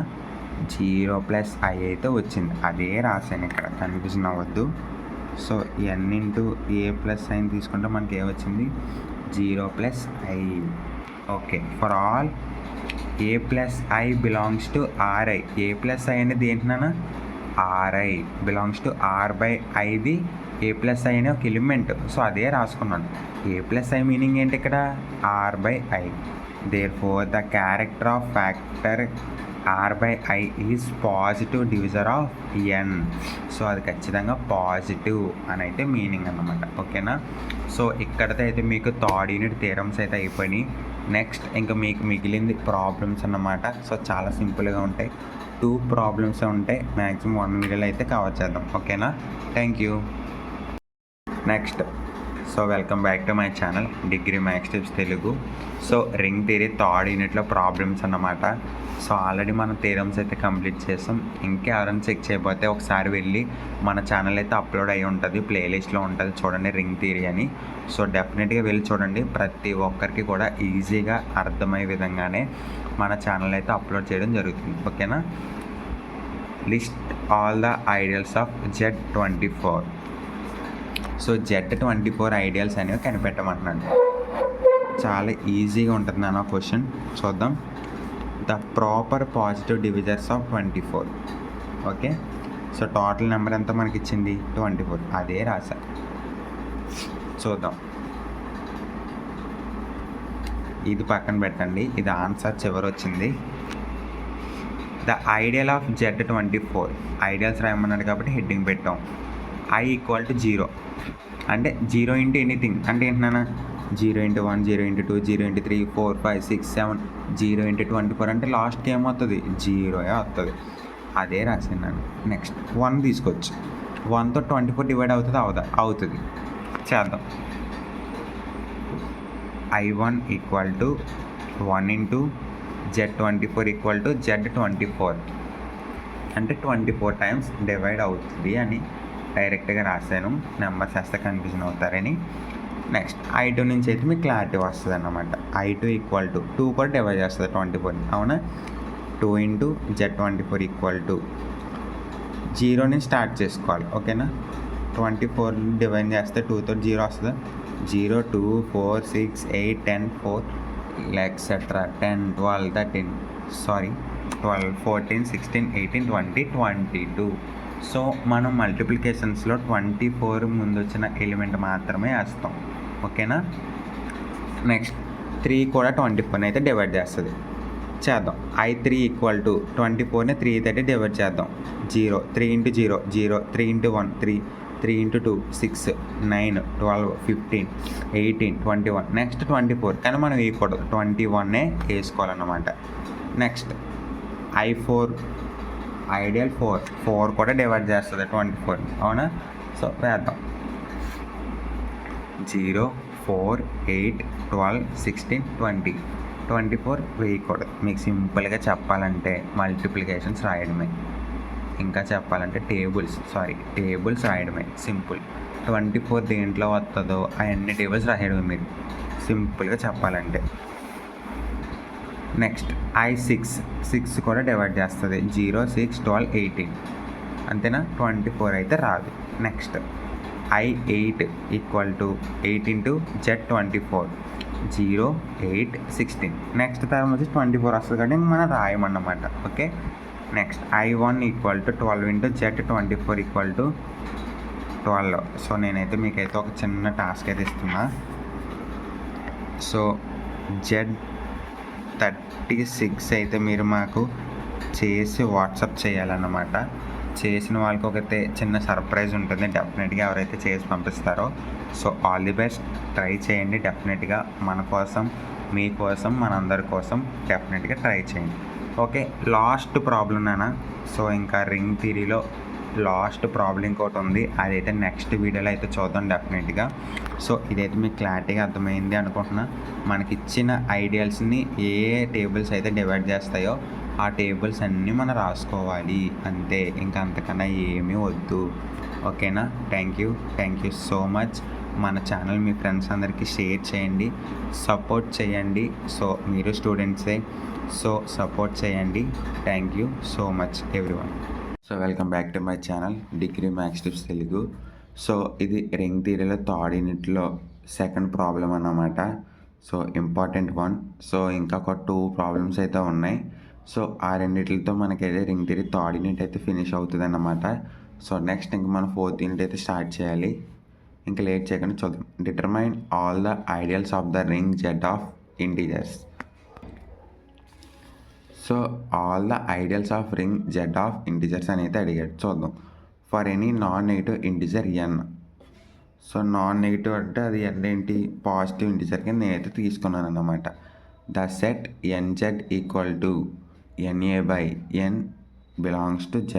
0 plus I అయితే వచ్చింది. అదే రాశాను ఇక్కడ, confusion అవ్వద్దు. So n into a plus ఐని తీసుకుంటే మనకి ఏమొచ్చింది? 0 plus I. Okay, for all a plus I belongs to R I. A plus I అనేది ఏంటన్నా? R I belongs to R by ఐది ఏ ప్లస్ ఐ అనే ఒక ఎలిమెంట్. సో అదే రాసుకున్నాను. ఏ ప్లస్ ఐ మీనింగ్ ఏంటి ఇక్కడ? R by I. Therefore the character of factor R by I is positive divisor of N. So అది ఖచ్చితంగా positive అని అయితే మీనింగ్ అన్నమాట. ఓకేనా? సో ఇక్కడతో అయితే మీకు థర్డ్ యూనిట్ థియరమ్స్ అయితే అయిపోయినాయి. నెక్స్ట్ ఇంకా మీకు మిగిలింది ప్రాబ్లమ్స్ అన్నమాట. సో చాలా సింపుల్గా ఉంటాయి, 2 ప్రాబ్లమ్స్ ఉంటాయి. మ్యాక్సిమం 1 వీడియోలో అయితే కవర్ చేద్దాం. ఓకేనా? Thank you. Next so welcome back to my channel degree maths tips Telugu. So ring theory third యూనిట్లో ప్రాబ్లమ్స్ అన్నమాట. సో ఆల్రెడీ మనం థియరమ్స్ అయితే కంప్లీట్ చేసాం. ఇంకా ఎవరైనా చెక్ చేయకపోతే ఒకసారి వెళ్ళి మన ఛానల్ అయితే అప్లోడ్ అయ్యి ఉంటుంది, ప్లేలిస్ట్లో ఉంటుంది, చూడండి రింగ్ థియరీ అని. సో డెఫినెట్గా వెళ్ళి చూడండి. ప్రతి ఒక్కరికి కూడా ఈజీగా అర్థమయ్యే విధంగానే మన ఛానల్ అయితే అప్లోడ్ చేయడం జరుగుతుంది. ఓకేనా? List all the ideals of Z24. So Z24 ideals అనేవి కనిపెట్టమంటున్నాను. చాలా ఈజీగా ఉంటుంది నాన్న క్వశ్చన్. చూద్దాం. The proper positive డివిజర్స్ of 24. Okay, so total number ఎంత మనకి ఇచ్చింది? 24. అదే రాసా. చూద్దాం. ఇది పక్కన పెట్టండి, ఇది ఆన్సర్ చివరి వచ్చింది. The ideal of Z24. Ideals రాయమన్నాడు కాబట్టి హెడ్డింగ్ పెట్టాం. I ఈక్వల్ టు 0 అంటే 0 ఇంటూ ఎనీథింగ్ అంటే ఏంటన్నా 0 ఇంటూ 1, 0 ఇంటూ 2, 0 ఇంటూ 3, 4, 5, 6, 7, 0 ఇంటూ 24 అంటే లాస్ట్కి ఏమవుతుంది? 0 వస్తుంది. అదే రాసాను నేను. నెక్స్ట్ 1 తీసుకోవచ్చు. 1తో 24 డివైడ్ అవుతుంది అవుతుంది. చేద్దాం. I1 equal to 1 into Z24 equal to Z24 అంటే 24 టైమ్స్ డివైడ్ అవుతుంది అని డైరెక్ట్గా రాశాను. నెంబర్స్ వేస్తే కన్ఫ్యూజన్ అవుతారని. నెక్స్ట్ I2 నుంచి అయితే మీకు క్లారిటీ వస్తుంది అన్నమాట. I2 ఈక్వల్ టు 2 కూడా డివైడ్ చేస్తుంది 24. అవునా? 2 ఇంటూ Z24 ఈక్వల్ టు 0 నుంచి స్టార్ట్ చేసుకోవాలి. ఓకేనా? 24 డివైడ్ చేస్తే 2తో 0 వస్తుంది. 0, 2, 4, 6, 8, 10, 4 ఎక్సెట్రా 10, 12, 13 సారీ 12, 14, 16, 18, 20, 22. సో మనం మల్టిప్లికేషన్స్లో 24 ముందు వచ్చిన ఎలిమెంట్ మాత్రమే వేస్తాం. ఓకేనా? నెక్స్ట్ 3 కూడా 24 అయితే డివైడ్ చేస్తుంది. చేద్దాం. I3 ఈక్వల్ టు 24ని 3 తోటి డివైడ్ చేద్దాం. 0, 3 ఇంటూ 0, 0, 3 ఇంటూ 1, 3, 3 ఇంటూ 2, 6, 9, 12, 15, 18, 21. నెక్స్ట్ 24 కానీ మనం వేయకూడదు, 21నే వేసుకోవాలన్నమాట. నెక్స్ట్ I4 ఐడియల్ 4 కూడా డివైడ్ చేస్తుంది 24. అవునా? సో వేద్దాం. 0, 4, 8, 12, 16, 20, 24 వేయకూడదు. మీకు సింపుల్గా చెప్పాలంటే మల్టిప్లికేషన్స్ రాయడమే. ఇంకా చెప్పాలంటే టేబుల్స్ రాయడమే సింపుల్. 24 దేంట్లో వస్తుందో అవన్నీ టేబుల్స్ రాయడమే మీరు సింపుల్గా చెప్పాలంటే. నెక్స్ట్ I6 కూడా డివైడ్ చేస్తుంది. 0, 6, 12, 18 అంతేనా? 24 అయితే రాదు. Next I8 equal to 8 into Z24, 0, 8, 16. Next term వచ్చి 24 వస్తుంది కానీ మనం రాయమన్నమాట. Okay. Next I1 equal to 12 into Z24 equal to 12. So నేనైతే మీకైతే ఒక చిన్న టాస్క్ అయితే ఇస్తున్నా. సో Z36 అయితే మీరు మాకు చేసి వాట్సాప్ చేయాలన్నమాట. చేసిన వాళ్ళకి ఒకతే చిన్న సర్ప్రైజ్ ఉంటుంది డెఫినెట్గా, ఎవరైతే చేసి పంపిస్తారో. So all the best. Try చేయండి డెఫినెట్గా. మన కోసం, మీకోసం, మనందరి కోసం డెఫినెట్గా ట్రై చేయండి. ఓకే. లాస్ట్ ప్రాబ్లం నాన్న. సో ఇంకా రింగ్ థియరీలో లాస్ట్ ప్రాబ్లం ఇంకోటి ఉంది, అదైతే నెక్స్ట్ వీడియోలో అయితే చూద్దాం డెఫినెట్గా. సో ఇదైతే మీకు క్లారిటీగా అర్థమైంది అనుకుంటున్నా. మనకి ఇచ్చిన ఐడియల్స్ని ఏ టేబుల్స్ అయితే డివైడ్ చేస్తాయో ఆ టేబుల్స్ అన్నీ మనం రాసుకోవాలి అంతే. ఇంకా అంతకన్నా ఏమీ వద్దు. ఓకేనా? Thank you so much. మన ఛానల్ మీ ఫ్రెండ్స్ అందరికీ షేర్ చేయండి, సపోర్ట్ చేయండి. సో మీరు స్టూడెంట్సే, సో సపోర్ట్ చేయండి. Thank you so much everyone. So welcome back to my channel degree maths tips Telugu. So ఇది రింగ్ థియరీలో థర్డ్ యూనిట్లో సెకండ్ ప్రాబ్లం అన్నమాట. So important one. సో ఇంకా ఒక 2 ప్రాబ్లమ్స్ అయితే ఉన్నాయి. సో ఆ రెండిట్లతో మనకైతే రింగ్ థియరీ థర్డ్ యూనిట్ అయితే ఫినిష్ అవుతుంది అన్నమాట. సో నెక్స్ట్ ఇంక మనం 4th యూనిట్ అయితే స్టార్ట్ చేయాలి. ఇంకా లేట్ చేయకుండా చూద్దాం. Determine all the ideals of the ring Z of integers. So all the ideals of ring Z of integers అని అయితే అడిగాడు. చూద్దాం. For any non negative integer n. So non negative అంటే అది ఏంటి? పాజిటివ్ ఇంటిజర్ కింద నేనైతే తీసుకున్నాను అన్నమాట. The set NZ equal to NA/n belongs to Z.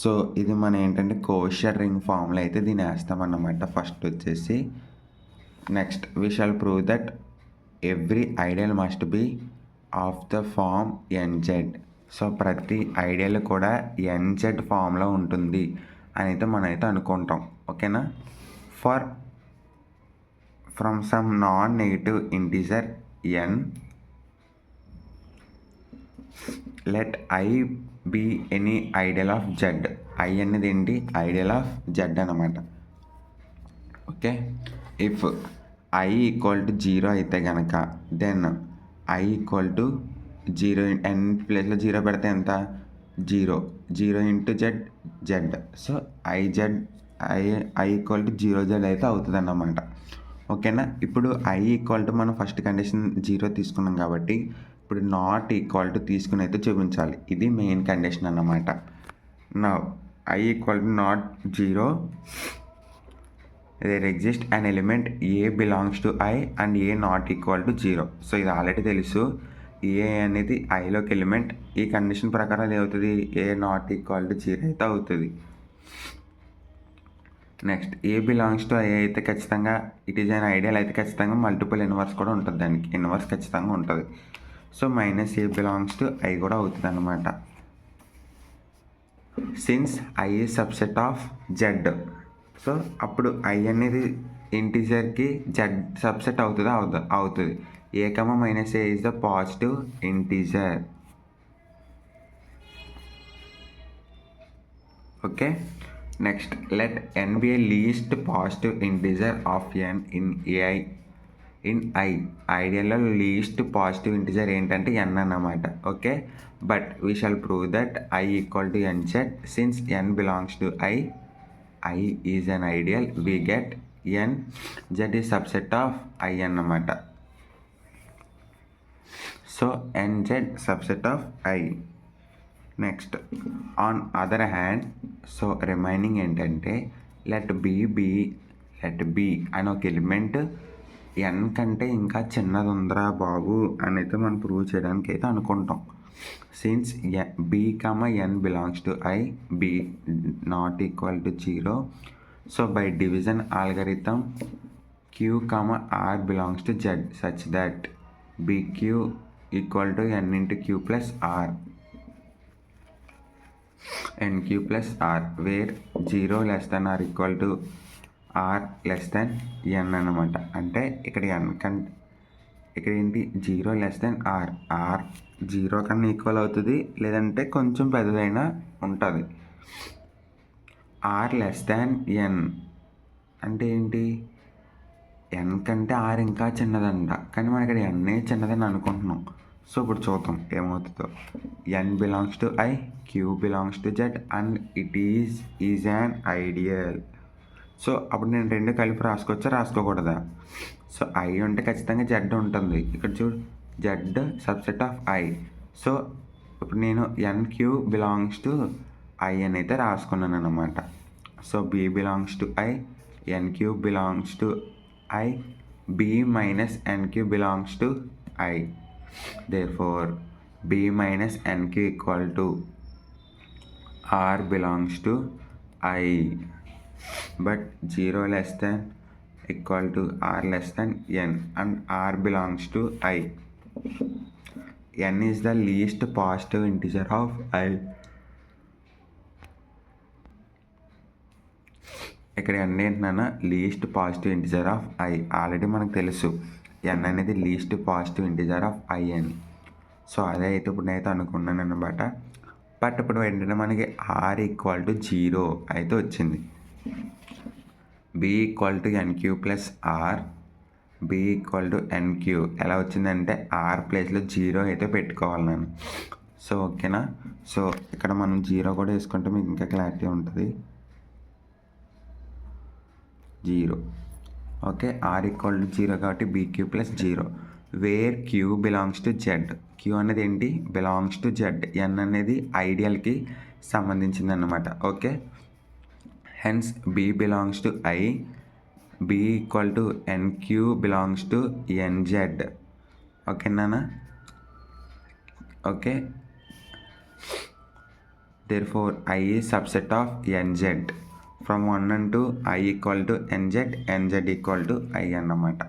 So ఇది మనం ఏంటంటే కోషియర్ రింగ్ ఫామ్లో అయితే దీన్ని వేస్తామన్నమాట. ఫస్ట్ వచ్చేసి next we shawl prove that every ideal must be of the form N Z. So ప్రతి ఐడియల్ కూడా ఎన్జెడ్ ఫామ్లో ఉంటుంది అని అయితే మనమైతే అనుకుంటాం. ఓకేనా. From some non negative integer N let I be any ideal of Z. I అనేది ఏంటి, ఐడియల్ ఆఫ్ జెడ్ అన్నమాట. Okay. If I equal to 0 అయితే కనుక then I equal to 0, N ప్లేస్లో 0 పెడితే ఎంత, 0 into Z. So I equal to 0z అయితే అవుతుంది అన్నమాట. ఓకేనా. ఇప్పుడు ఐ ఈక్వల్ టు మనం ఫస్ట్ కండిషన్ 0 తీసుకున్నాం కాబట్టి ఇప్పుడు నాట్ ఈక్వల్ టు తీసుకుని అయితే చూపించాలి. ఇది మెయిన్ కండిషన్ అన్నమాట. నా I equal to not 0, there exist an element A belongs to I and A not equal to 0. So ఇది ఆల్రెడీ తెలుసు. ఏ అనేది ఐలోకి ఎలిమెంట్. ఈ కండిషన్ ప్రకారం ఏమవుతుంది, ఏ నాట్ ఈక్వల్ టు 0 అయితే అవుతుంది. Next A belongs to I అయితే ఖచ్చితంగా ఇట్ ఈజ్ అన్ ఐడియల్ అయితే ఖచ్చితంగా మల్టిపుల్ ఇన్వర్స్ కూడా ఉంటుంది, దానికి ఇన్వర్స్ ఖచ్చితంగా ఉంటుంది. So minus a belongs to I కూడా అవుతుంది అన్నమాట. Since I is subset of Z. So అప్పుడు ఐ అనేది ఇంటీజర్కి జెడ్ సబ్సెట్ అవుతుంది. A comma minus a is the positive integer. Okay. Next let n be a least positive integer of n in I. ఐడియల్లో least positive integer ఏంటంటే n అన్నమాట. Okay. But we shall prove that I equal to n Z. Since n belongs to I is an ideal, we get n Z is subset of I అన్నమాట. So n Z subset of I. Next on other hand, so remaining ఏంటంటే let b అని ఒక element ఎన్ కంటే ఇంకా చిన్నది ఉందిరా బాబు అని అయితే మనం ప్రూవ్ చేయడానికి అయితే అనుకుంటాం. Since b comma n belongs to I, b not equal to 0. So by division algorithm q comma r belongs to Z such that b q equal to n into q plus r, nq plus r, where 0 less than r equal to r less than n అనమాట. అంటే ఇక్కడ ఎన్ కంటే ఇక్కడ ఏంటి, 0 less than are 0 కన్నా equal అవుతుంది, లేదంటే కొంచెం పెద్దదైనా ఉంటుంది. ఆర్ లెస్ దాన్ ఎన్ అంటే ఏంటి, ఎన్ కంటే ఆర్ ఇంకా చిన్నదంట, కానీ మనం ఇక్కడ ఎన్నే చిన్నదని అనుకుంటున్నాం. సో ఇప్పుడు చూద్దాం ఏమవుతుందో. N belongs to I, q belongs to Z and it is an ideal. So అప్పుడు నేను రెండు కలిపి రాసుకోవచ్చా రాసుకోకూడదా? సో ఐ ఉంటే ఖచ్చితంగా జెడ్ ఉంటుంది. ఇక్కడ చూడు, Z subset of I. So ఇప్పుడు నేను ఎన్క్యూ బిలాంగ్స్ టు ఐ అని అయితే రాసుకున్నాను అన్నమాట. So B belongs to I, N Q belongs to I, B minus N Q belongs to I. Therefore b minus nq equal to r belongs to I, but 0 less than equal to r less than n and r belongs to I. n is the least positive integer of I. ఇక్కడ n ఏంటన్నా least positive integer of I. Already మనకు తెలుసు ఎన్ అనేది least positive integer of I అని. So అదే అయితే ఇప్పుడు నేనైతే అనుకున్నాను అన్నమాట. బట్ ఇప్పుడు ఏంటంటే మనకి ఆర్ ఈక్వల్ టు 0 అయితే వచ్చింది. B equal to N Q plus R, B equal to N Q ఎలా వచ్చిందంటే ఆర్ ప్లేస్లో 0 అయితే పెట్టుకోవాలి నేను. సో ఓకేనా. సో ఇక్కడ మనం 0 కూడా వేసుకుంటే మీకు ఇంకా క్లారిటీ ఉంటుంది. 0 ఓకే. ఆర్ ఈక్వల్ టు 0 కాబట్టి B Q plus 0, where Q belongs to Z. Q అనేది ఏంటి, బిలాంగ్స్ టు జెడ్. ఎన్ అనేది ఐడియల్కి సంబంధించింది అన్నమాట. Okay. Hence b belongs to I, b equal to n q belongs to n Z. ఓకేనా. Okay. Therefore I is subset of n Z from 1 అంటూ I equal to n Z equal to I అన్నమాట.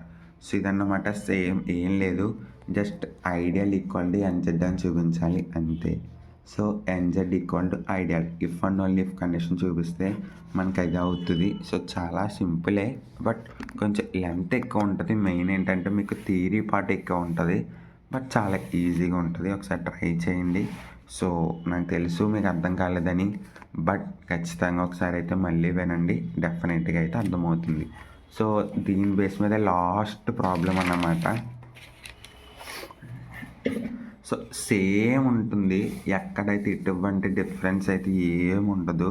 So ఇదన్నమాట, same ఏం లేదు, just ideal equal to n Z అని చూపించాలి అంతే. So n Z equal to ideal, if and only if condition చూపిస్తే మనకి అది అవుతుంది. సో చాలా సింపులే, బట్ కొంచెం లెంత్ ఎక్కువ ఉంటుంది. మెయిన్ ఏంటంటే మీకు థియరీ పార్ట్ ఎక్కువ ఉంటుంది, బట్ చాలా ఈజీగా ఉంటుంది. ఒకసారి ట్రై చేయండి. సో నాకు తెలుసు మీకు అర్థం కాలేదని, బట్ ఖచ్చితంగా ఒకసారి అయితే మళ్ళీ వినండి, డెఫినెట్గా అయితే అర్థమవుతుంది. సో దీని బేస్ మీద లాస్ట్ ప్రాబ్లం అన్నమాట. సో సేమ్ ఉంటుంది, ఎక్కడైతే ఇటువంటి డిఫరెన్స్ అయితే ఏముండదు.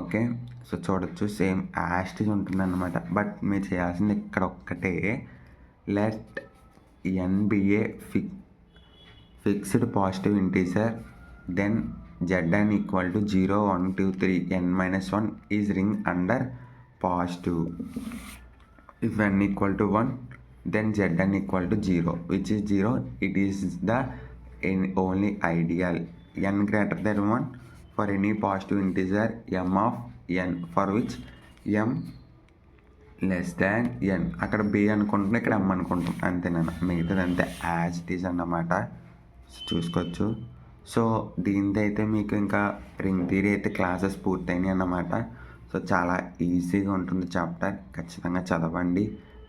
ఓకే, సో చూడొచ్చు సేమ్ యాస్టిజ్ ఉంటుంది అన్నమాట. బట్ మీరు చేయాల్సింది ఇక్కడ ఒక్కటే, let N be a fixed positive integer, then zn equal to 0, 1, 2, 3 n-1 is ring under positive. If n equal to 1, then zn equal to 0, which is 0, it is the only ideal. n greater than 1 for any positive integer m of n, for which m less than n. అక్కడ b అనుకుంటున్నాం, ఇక్కడ m అనుకుంటాం, అంతేనా, మిగతాది అంతే as it is అన్నమాట. చూసుకోవచ్చు. So దీంతో అయితే మీకు ఇంకా రింగ్ థియరీ అయితే క్లాసెస్ పూర్తయినాయి అన్నమాట. సో చాలా ఈజీగా ఉంటుంది చాప్టర్, ఖచ్చితంగా చదవండి,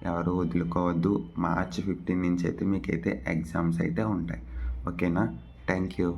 ఎవరు వదులుకోవద్దు. March 15 నుంచి అయితే మీకైతే ఎగ్జామ్స్ అయితే ఉంటాయి. ఓకేనా, థ్యాంక్ యూ.